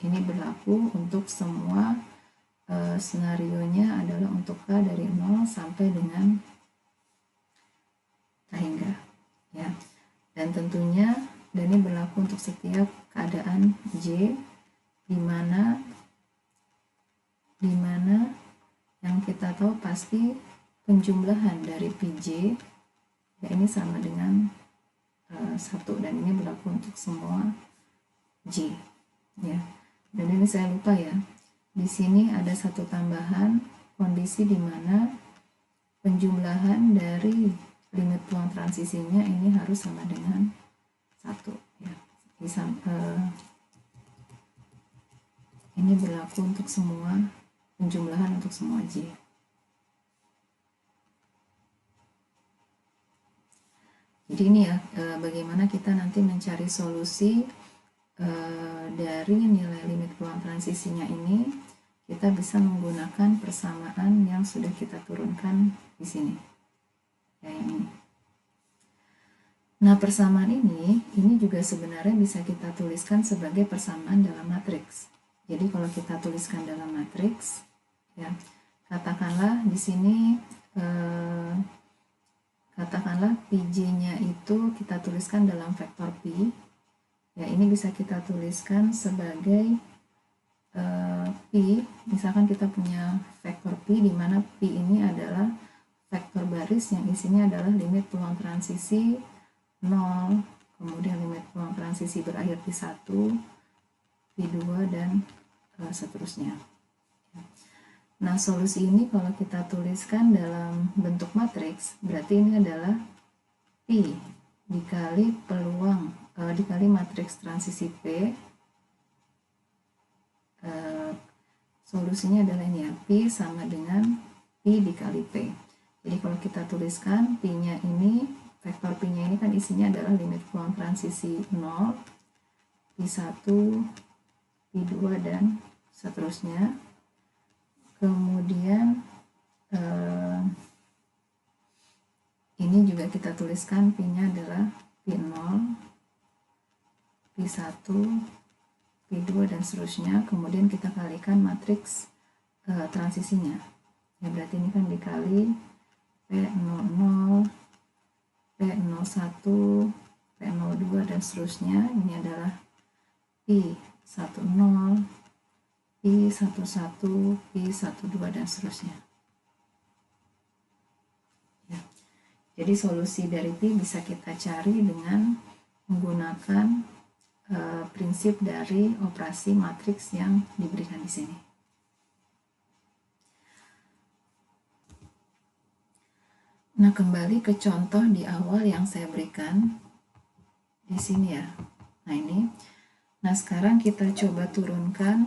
Ini berlaku untuk semua senarionya adalah untuk K dari 0 sampai dengan tahingga ya. Dan tentunya ini berlaku untuk setiap keadaan J di mana yang kita tahu pasti penjumlahan dari PJ ya ini sama dengan 1, dan ini berlaku untuk semua J ya. Dan ini saya lupa ya, di sini ada satu tambahan kondisi di mana penjumlahan dari limit peluang transisinya ini harus sama dengan 1 ya. Ini berlaku untuk semua penjumlahan untuk semua J. Jadi ini ya bagaimana kita nanti mencari solusi dari nilai limit peluang transisinya ini. Kita bisa menggunakan persamaan yang sudah kita turunkan di sini ya, ini. Nah, persamaan ini juga sebenarnya bisa kita tuliskan sebagai persamaan dalam matriks. Jadi kalau kita tuliskan dalam matriks ya, katakanlah di sini katakanlah PJ-nya itu kita tuliskan dalam vektor P ya, ini bisa kita tuliskan sebagai P, misalkan kita punya vektor P di mana P ini adalah vektor baris yang isinya adalah limit peluang transisi 0, kemudian limit peluang transisi berakhir di 1, P2 dan seterusnya. Nah, solusi ini kalau kita tuliskan dalam bentuk matriks, berarti ini adalah P dikali peluang dikali matriks transisi P. Solusinya adalah ini ya, P sama dengan P dikali P. Jadi kalau kita tuliskan P-nya ini vektor P-nya ini kan isinya adalah limit peluang transisi 0, P1, P2, dan seterusnya. Kemudian ini juga kita tuliskan P-nya adalah P0, P1, P2, dan seterusnya. Kemudian kita kalikan matriks transisinya. Ya, berarti ini kan dikali P00, P01, P02, dan seterusnya. Ini adalah P10, P11, P12, dan seterusnya. Ya. Jadi solusi dari P bisa kita cari dengan menggunakan prinsip dari operasi matriks yang diberikan di sini. Nah, kembali ke contoh di awal yang saya berikan di sini ya. Nah, ini. Nah, sekarang kita coba turunkan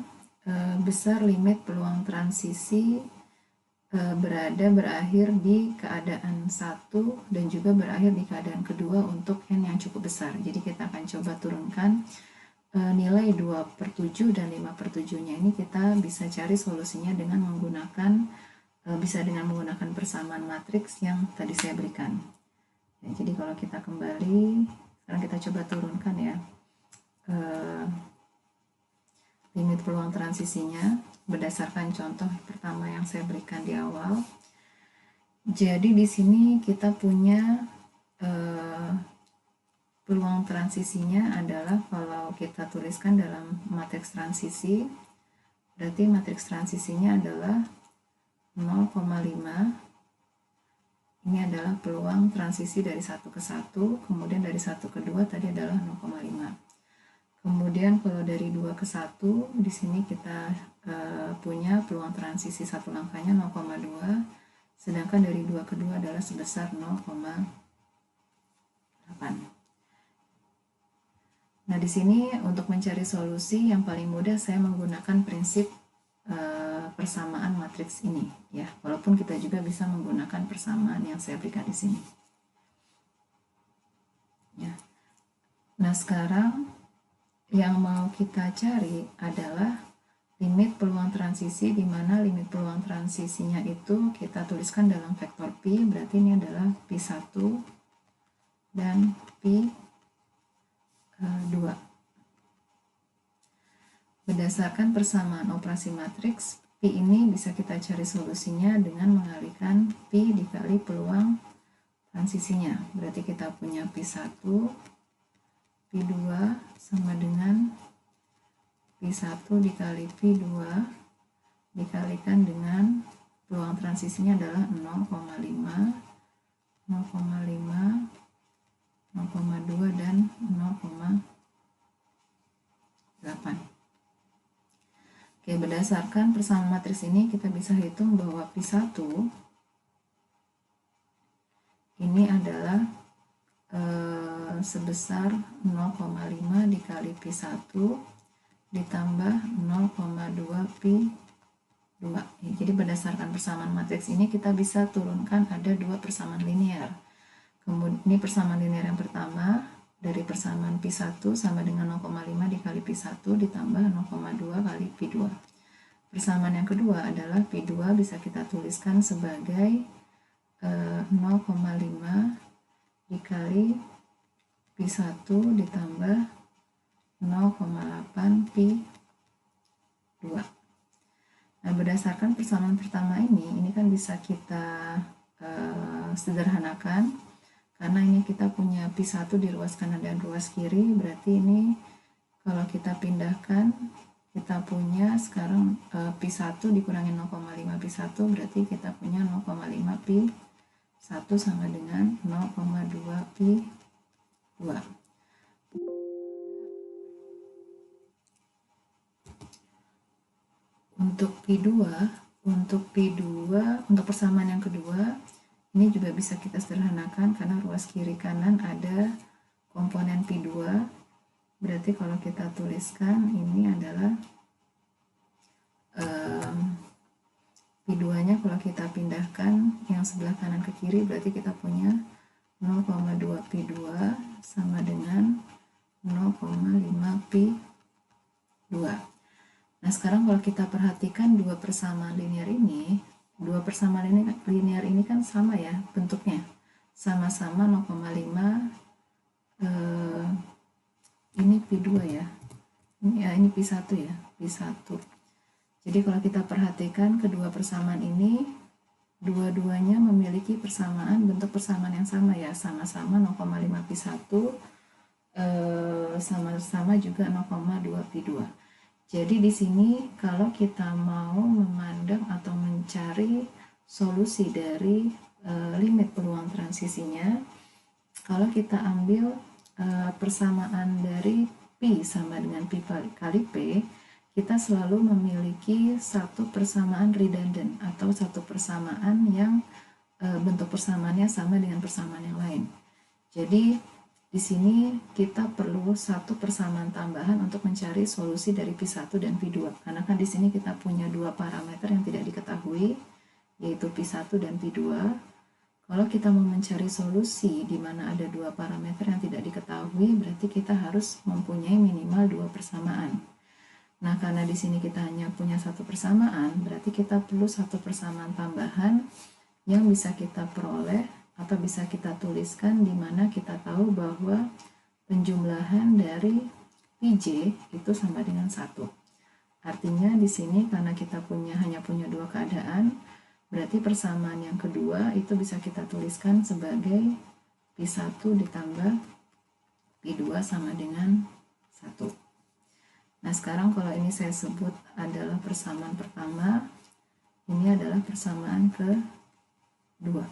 besar limit peluang transisi berakhir di keadaan 1 dan juga berakhir di keadaan kedua untuk N yang cukup besar. Jadi kita akan coba turunkan nilai 2/7 dan 5/7-nya ini kita bisa cari solusinya dengan menggunakan persamaan matriks yang tadi saya berikan. Ya, jadi kalau kita kembali, sekarang kita coba turunkan ya limit peluang transisinya berdasarkan contoh pertama yang saya berikan di awal. Jadi di sini kita punya peluang transisinya adalah, kalau kita tuliskan dalam matriks transisi, berarti matriks transisinya adalah 0,5. Ini adalah peluang transisi dari 1 ke 1, kemudian dari 1 ke 2 tadi adalah 0,5. Kemudian kalau dari 2 ke 1, di sini kita punya peluang transisi satu langkahnya 0,2, sedangkan dari 2 ke 2 adalah sebesar 0,8. Nah, di sini untuk mencari solusi yang paling mudah saya menggunakan prinsip persamaan matriks ini ya, walaupun kita juga bisa menggunakan persamaan yang saya berikan di sini ya. Nah, sekarang yang mau kita cari adalah limit peluang transisi, di mana limit peluang transisinya itu kita tuliskan dalam vektor P, berarti ini adalah P1 dan P2. Berdasarkan persamaan operasi matriks, P ini bisa kita cari solusinya dengan mengalihkan P dikali peluang transisinya. Berarti kita punya P1, P2 sama dengan P1 dikali P2 dikalikan dengan peluang transisinya adalah 0,5, 0,5, 0,2, dan 0,8. Oke, berdasarkan persamaan matriks ini kita bisa hitung bahwa P1 ini adalah sebesar 0,5 dikali P1 ditambah 0,2 P2. Jadi berdasarkan persamaan matriks ini kita bisa turunkan ada dua persamaan linear. Kemudian ini persamaan linear yang pertama, dari persamaan P1 sama dengan 0,5 dikali P1 ditambah 0,2 kali P2. Persamaan yang kedua adalah P2 bisa kita tuliskan sebagai 0,5 dikali P1 ditambah 0,8 P2. Nah, berdasarkan persamaan pertama ini kan bisa kita sederhanakan, karena ini kita punya P1 di ruas kanan dan ruas kiri, berarti ini kalau kita pindahkan, kita punya sekarang P1 dikurangi 0,5 P1, berarti kita punya 0,5 P1 sama dengan 0,2 P2. Untuk persamaan yang kedua, ini juga bisa kita sederhanakan karena ruas kiri kanan ada komponen P2. Berarti kalau kita tuliskan ini adalah P2-nya kalau kita pindahkan yang sebelah kanan ke kiri, berarti kita punya 0,2 pi 2 sama dengan 0,5 pi 2. Nah, sekarang kalau kita perhatikan dua persamaan linear ini kan sama ya bentuknya. Sama-sama 0,5 ini pi 2 ya. Ini pi 1 ya, pi 1. Jadi kalau kita perhatikan kedua persamaan ini, dua-duanya memiliki persamaan, bentuk persamaan yang sama ya, sama-sama 0,5 pi 1, sama-sama juga 0,2 pi 2. Jadi di sini kalau kita mau memandang atau mencari solusi dari limit peluang transisinya, kalau kita ambil persamaan dari pi sama dengan pi kali p, kita selalu memiliki satu persamaan redundant atau satu persamaan yang bentuk persamaannya sama dengan persamaan yang lain. Jadi di sini kita perlu satu persamaan tambahan untuk mencari solusi dari pi 1 dan pi 2. Karena kan di sini kita punya dua parameter yang tidak diketahui, yaitu pi 1 dan pi 2. Kalau kita mau mencari solusi di mana ada dua parameter yang tidak diketahui, berarti kita harus mempunyai minimal dua persamaan. Nah, karena di sini kita hanya punya satu persamaan, berarti kita perlu satu persamaan tambahan yang bisa kita peroleh atau bisa kita tuliskan, di mana kita tahu bahwa penjumlahan dari Pj itu sama dengan 1. Artinya di sini karena kita hanya punya dua keadaan, berarti persamaan yang kedua itu bisa kita tuliskan sebagai pi 1 ditambah pi 2 sama dengan 1. Nah, sekarang kalau ini saya sebut adalah persamaan pertama, ini adalah persamaan kedua.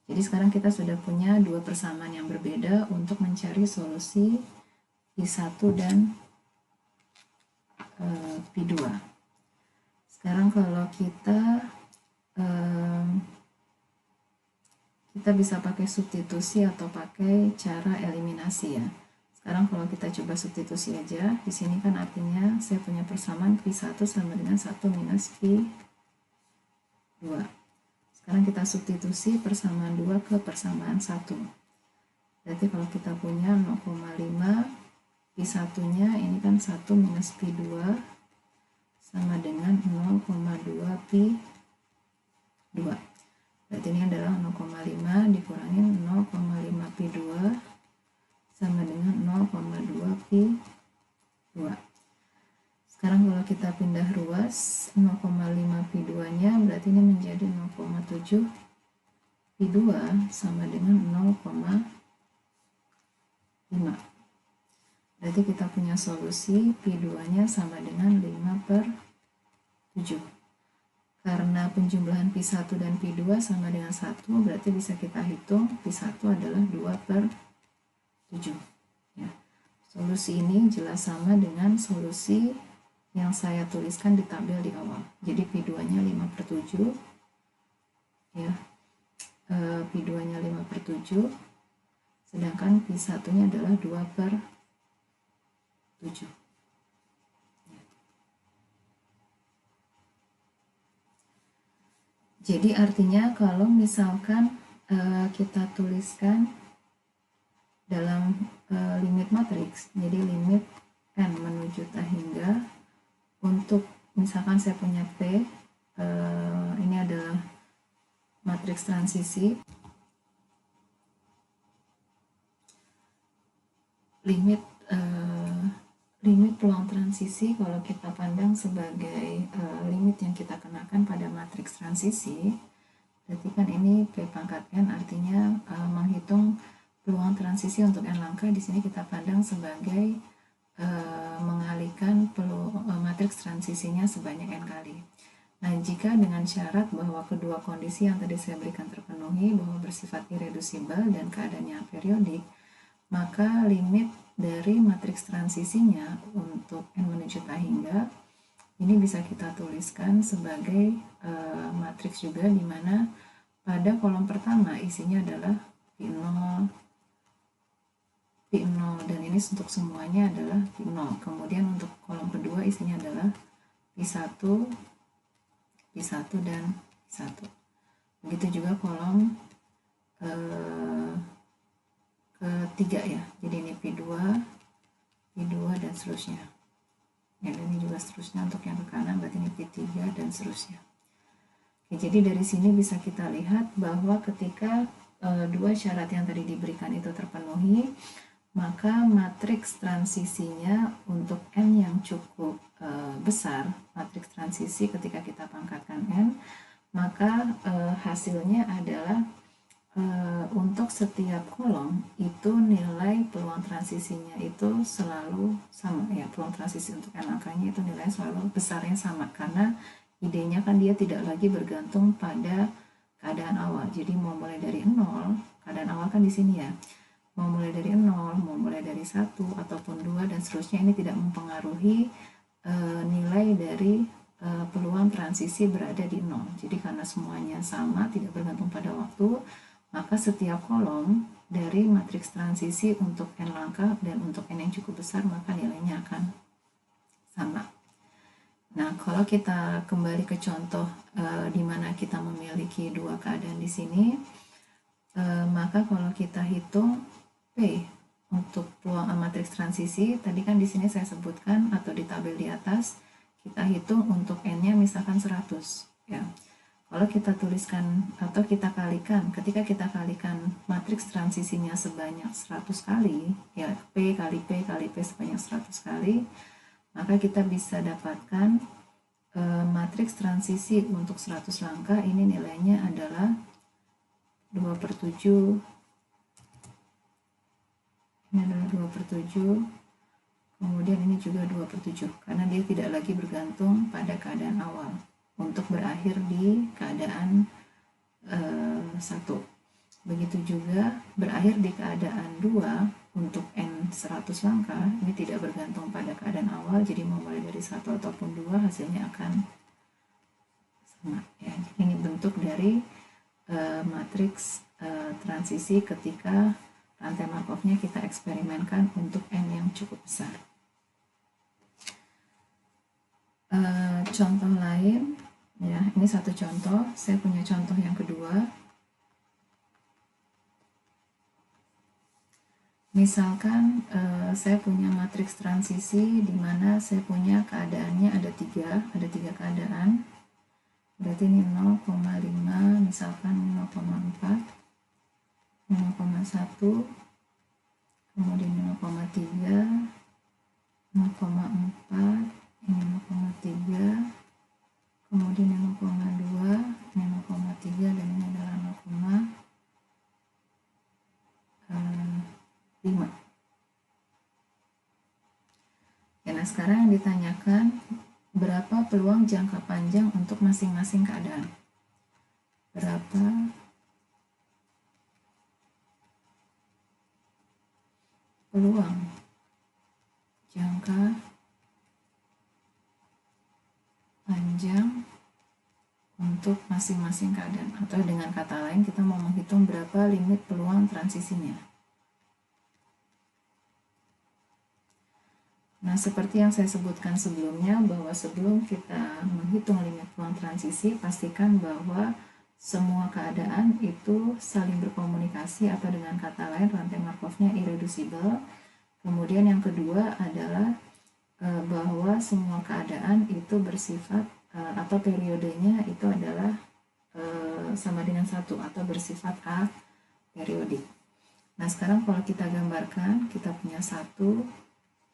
Jadi sekarang kita sudah punya dua persamaan yang berbeda untuk mencari solusi pi 1 dan pi 2. Sekarang kalau kita bisa pakai substitusi atau pakai cara eliminasi ya. Sekarang kalau kita coba substitusi aja, di sini kan artinya saya punya persamaan pi 1 sama dengan 1 minus pi 2. Sekarang kita substitusi persamaan 2 ke persamaan 1. Berarti kalau kita punya 0,5 pi 1-nya ini kan 1 minus pi 2 sama dengan 0,2 pi 2. Berarti ini adalah 0,5 dikurangi 0,5 pi 2 sama dengan 0,2 pi 2. Sekarang kalau kita pindah ruas, 0,5 pi 2-nya berarti ini menjadi 0,7 pi 2 sama dengan 0,5. Berarti kita punya solusi pi 2-nya sama dengan 5/7. Karena penjumlahan pi 1 dan pi 2 sama dengan 1, berarti bisa kita hitung pi 1 adalah 2/7. Ya. Solusi ini jelas sama dengan solusi yang saya tuliskan di tabel di awal. Jadi pi 2-nya 5/7. Ya. Pi 2-nya 5/7. Sedangkan pi 1-nya adalah 2/7. Jadi artinya kalau misalkan kita tuliskan dalam limit matriks, jadi limit n menuju t hingga, untuk misalkan saya punya P, ini adalah matriks transisi, limit peluang transisi kalau kita pandang sebagai limit yang kita kenakan pada matriks transisi, berarti kan ini P pangkat n artinya menghitung peluang transisi untuk n langkah. Di sini kita pandang sebagai mengalihkan matriks transisinya sebanyak n kali. Nah, jika dengan syarat bahwa kedua kondisi yang tadi saya berikan terpenuhi, bahwa bersifat irredusibel dan keadaannya periodik, maka limit dari matriks transisinya untuk n menuju t hingga ini bisa kita tuliskan sebagai matriks juga, di mana pada kolom pertama isinya adalah pi 0, dan ini untuk semuanya adalah pi 0. Kemudian untuk kolom kedua isinya adalah pi 1, dan pi 1. Begitu juga kolom 3 ya. Jadi ini P2, dan seterusnya. Ya, dan ini juga seterusnya untuk yang ke kanan, berarti ini P3 dan seterusnya. Oke, jadi dari sini bisa kita lihat bahwa ketika dua syarat yang tadi diberikan itu terpenuhi, maka matriks transisinya untuk N yang cukup besar, matriks transisi ketika kita pangkatkan N, maka hasilnya adalah untuk setiap kolom itu nilai peluang transisinya itu selalu sama ya, peluang transisi untuk N angkanya itu nilainya selalu besarnya sama, karena idenya kan dia tidak lagi bergantung pada keadaan awal. Jadi mau mulai dari 0, keadaan awal kan di sini ya, mau mulai dari 0, mau mulai dari 1 ataupun 2 dan seterusnya, ini tidak mempengaruhi nilai dari peluang transisi berada di 0. Jadi karena semuanya sama, tidak bergantung pada waktu, maka setiap kolom dari matriks transisi untuk N langkah dan untuk N yang cukup besar, maka nilainya akan sama. Nah, kalau kita kembali ke contoh di mana kita memiliki dua keadaan di sini, maka kalau kita hitung P untuk peluang matriks transisi, tadi kan di sini saya sebutkan atau di tabel di atas, kita hitung untuk N-nya misalkan 100 ya. Kalau kita tuliskan atau kita kalikan, ketika kita kalikan matriks transisinya sebanyak 100 kali, ya P kali P kali P sebanyak 100 kali, maka kita bisa dapatkan matriks transisi untuk 100 langkah, ini nilainya adalah 2/7, ini adalah 2/7, kemudian ini juga 2/7, karena dia tidak lagi bergantung pada keadaan awal untuk berakhir di keadaan 1. Begitu juga berakhir di keadaan 2 untuk N 100 langkah, ini tidak bergantung pada keadaan awal, jadi mau mulai dari 1 ataupun 2 hasilnya akan sama ya. Ini bentuk dari matriks transisi ketika rantai Markovnya kita eksperimenkan untuk N yang cukup besar. Contoh lain ya, ini satu contoh, saya punya contoh yang kedua. Misalkan saya punya matriks transisi di mana saya punya keadaannya ada tiga keadaan, berarti ini 0,5, misalkan 0,4, 0,1, kemudian 0,3, 0,4, ini 0,3, kemudian 0,2, ini 0,3, dan ini adalah 0,5. Ya, nah sekarang yang ditanyakan, berapa peluang jangka panjang untuk masing-masing keadaan? Berapa peluang jangka panjang untuk masing-masing keadaan, atau dengan kata lain kita mau menghitung berapa limit peluang transisinya. Nah, seperti yang saya sebutkan sebelumnya, bahwa sebelum kita menghitung limit peluang transisi, pastikan bahwa semua keadaan itu saling berkomunikasi, atau dengan kata lain rantai Markovnya irreducible. Kemudian yang kedua adalah bahwa semua keadaan itu bersifat atau periodenya itu adalah sama dengan 1 atau bersifat a-periodik. Nah, sekarang kalau kita gambarkan, kita punya 1,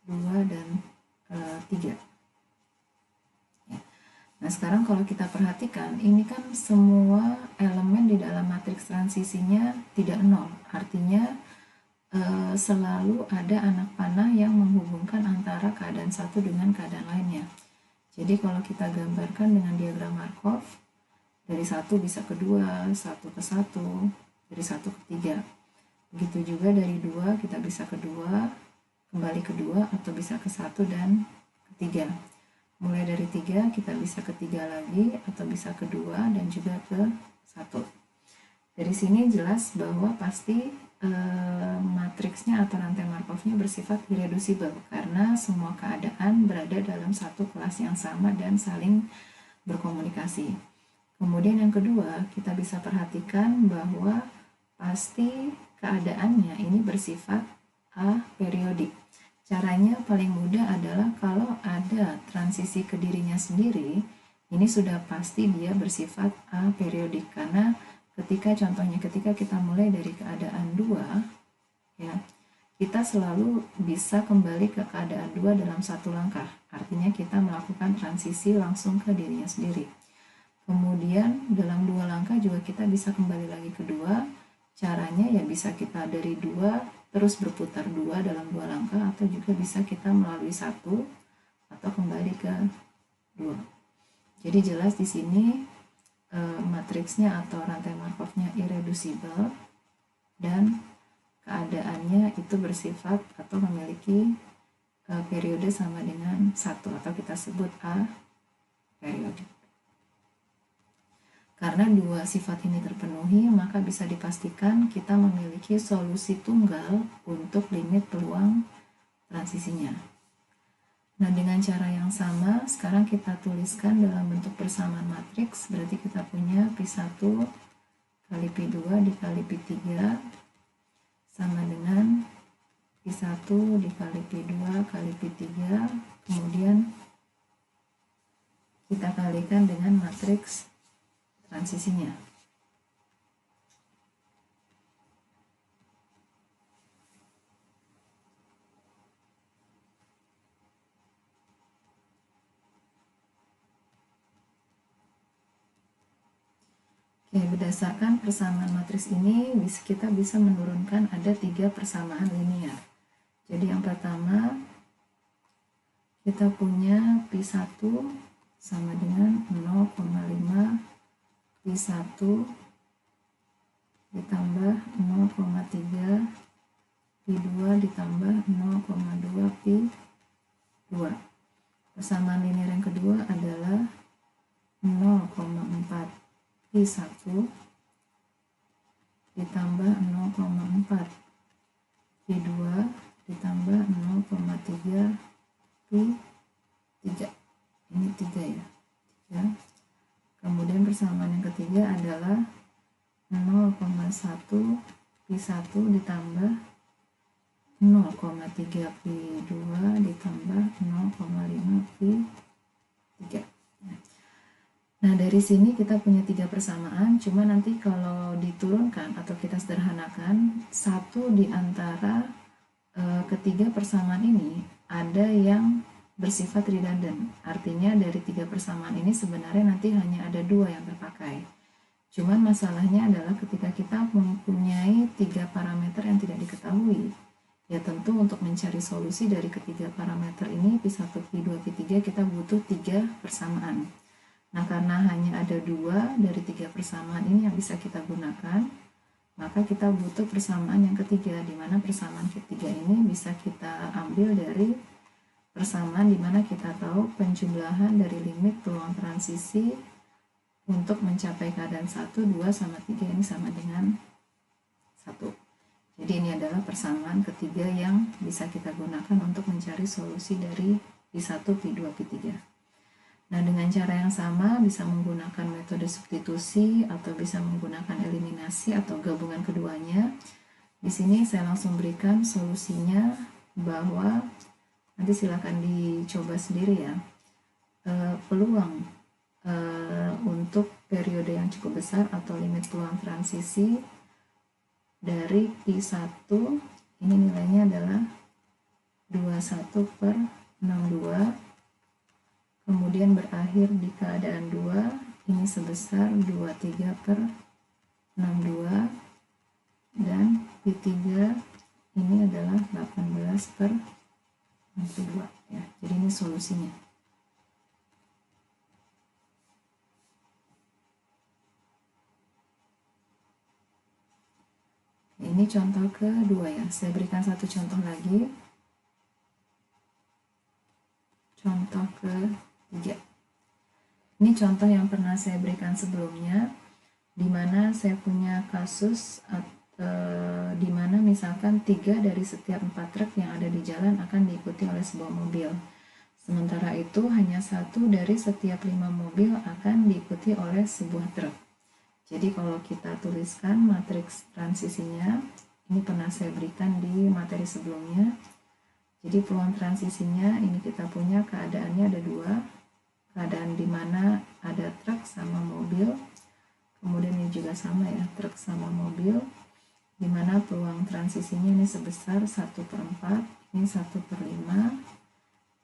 2, dan 3. Ya. Nah, sekarang kalau kita perhatikan, ini kan semua elemen di dalam matriks transisinya tidak 0, artinya selalu ada anak panah yang menghubungkan antara keadaan satu dengan keadaan lainnya. Jadi kalau kita gambarkan dengan diagram Markov, dari 1 bisa ke 2, 1 ke 1, dari 1 ke 3. Begitu juga dari 2 kita bisa ke 2, kembali ke 2, atau bisa ke 1 dan ke 3. Mulai dari 3 kita bisa ke 3 lagi, atau bisa ke 2 dan juga ke 1. Dari sini jelas bahwa pasti matriksnya atau rantai Markovnya bersifat irreducible, karena semua keadaan berada dalam satu kelas yang sama dan saling berkomunikasi. Kemudian yang kedua, kita bisa perhatikan bahwa pasti keadaannya ini bersifat A periodik. Caranya paling mudah adalah kalau ada transisi ke dirinya sendiri, ini sudah pasti dia bersifat A periodik, karena contohnya ketika kita mulai dari keadaan 2, ya, kita selalu bisa kembali ke keadaan 2 dalam satu langkah. Artinya kita melakukan transisi langsung ke dirinya sendiri. Kemudian dalam 2 langkah juga kita bisa kembali lagi ke 2. Caranya ya bisa kita dari 2 terus berputar 2 dalam 2 langkah, atau juga bisa kita melalui 1 atau kembali ke 2. Jadi jelas di sini matriksnya atau rantai Markovnya irreducible dan keadaannya itu bersifat atau memiliki periode sama dengan 1 atau kita sebut A periodik. Karena 2 sifat ini terpenuhi, maka bisa dipastikan kita memiliki solusi tunggal untuk limit peluang transisinya. Nah, dengan cara yang sama, sekarang kita tuliskan dalam bentuk persamaan matriks. Berarti kita punya P1 kali P2 dikali P3 sama dengan P1 dikali P2 kali P3. Kemudian kita kalikan dengan matriks transisinya. Oke, berdasarkan persamaan matriks ini kita bisa menurunkan ada 3 persamaan linear. Jadi yang pertama kita punya P1 sama dengan 0,5 P1 ditambah 0,3 P2 ditambah 0,2 P2. Persamaan linear yang kedua adalah 0,4 P1 ditambah 0,4 P2 ditambah 0,3 P3. Ini 3 ya. 3. Kemudian persamaan yang ketiga adalah 0,1 P1 ditambah 0,3 P2 ditambah 0,5 P3. Nah, dari sini kita punya 3 persamaan, cuma nanti kalau diturunkan atau kita sederhanakan, satu di antara ketiga persamaan ini ada yang bersifat redundant. Artinya dari 3 persamaan ini sebenarnya nanti hanya ada 2 yang terpakai. Cuman masalahnya adalah ketika kita mempunyai 3 parameter yang tidak diketahui, ya tentu untuk mencari solusi dari ketiga parameter ini P1, P2, P3 kita butuh 3 persamaan. Nah, karena hanya ada 2 dari 3 persamaan ini yang bisa kita gunakan, maka kita butuh persamaan yang ketiga, di mana persamaan ketiga ini bisa kita ambil dari persamaan di mana kita tahu penjumlahan dari limit peluang transisi untuk mencapai keadaan 1, 2, sama 3 ini sama dengan 1. Jadi ini adalah persamaan ketiga yang bisa kita gunakan untuk mencari solusi dari P1, P2, P3. Nah, dengan cara yang sama bisa menggunakan metode substitusi atau bisa menggunakan eliminasi atau gabungan keduanya. Di sini saya langsung berikan solusinya bahwa nanti silakan dicoba sendiri ya. Peluang untuk periode yang cukup besar atau limit peluang transisi dari P1 ini nilainya adalah 21/62, kemudian berakhir di keadaan 2 ini sebesar 23/62, dan P3 ini adalah 18/62 ya. Jadi ini solusinya. Ini contoh kedua ya. Saya berikan satu contoh lagi. Contoh ketiga. Ini contoh yang pernah saya berikan sebelumnya, di mana saya punya kasus di mana misalkan 3 dari setiap 4 truk yang ada di jalan akan diikuti oleh sebuah mobil. Sementara itu hanya 1 dari setiap 5 mobil akan diikuti oleh sebuah truk. Jadi kalau kita tuliskan matriks transisinya, Ini pernah saya berikan di materi sebelumnya. Jadi peluang transisinya ini kita punya keadaannya ada dua. Keadaan di mana ada truk sama mobil. Kemudian ini juga sama ya, truk sama mobil. Di mana peluang transisinya ini sebesar 1/4, ini 1/5,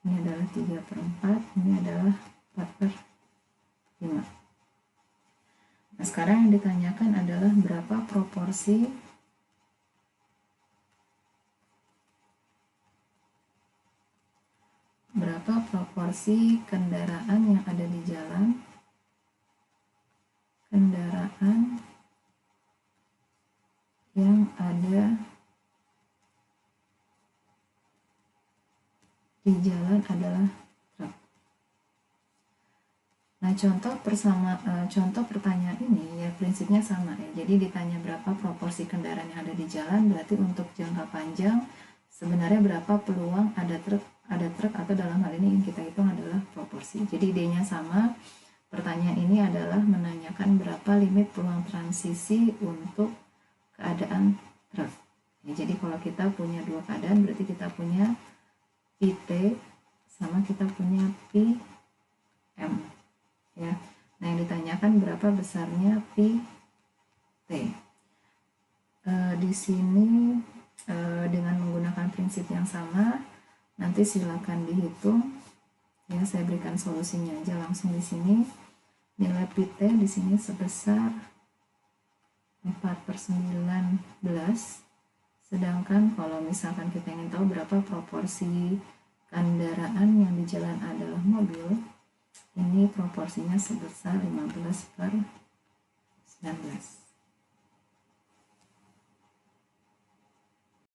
ini adalah 3/4, ini adalah 4/5. Nah, sekarang yang ditanyakan adalah berapa proporsi kendaraan yang ada di jalan, kendaraan yang ada di jalan adalah truk. Nah, contoh pertanyaan ini ya prinsipnya sama ya. Jadi ditanya berapa proporsi kendaraan yang ada di jalan, berarti untuk jangka panjang sebenarnya berapa peluang ada truk atau dalam hal ini yang kita hitung adalah proporsi. Jadi idenya sama. Pertanyaan ini adalah menanyakan berapa limit peluang transisi untuk keadaan truk. Ya, jadi kalau kita punya dua keadaan berarti kita punya PT sama kita punya PM. Ya. Nah, yang ditanyakan berapa besarnya PT. Di sini dengan menggunakan prinsip yang sama, nanti silakan dihitung. Ya, saya berikan solusinya aja langsung di sini. Nilai PT di sini sebesar 4/19. Sedangkan kalau misalkan kita ingin tahu berapa proporsi kendaraan yang di jalan adalah mobil, ini proporsinya sebesar 15/19.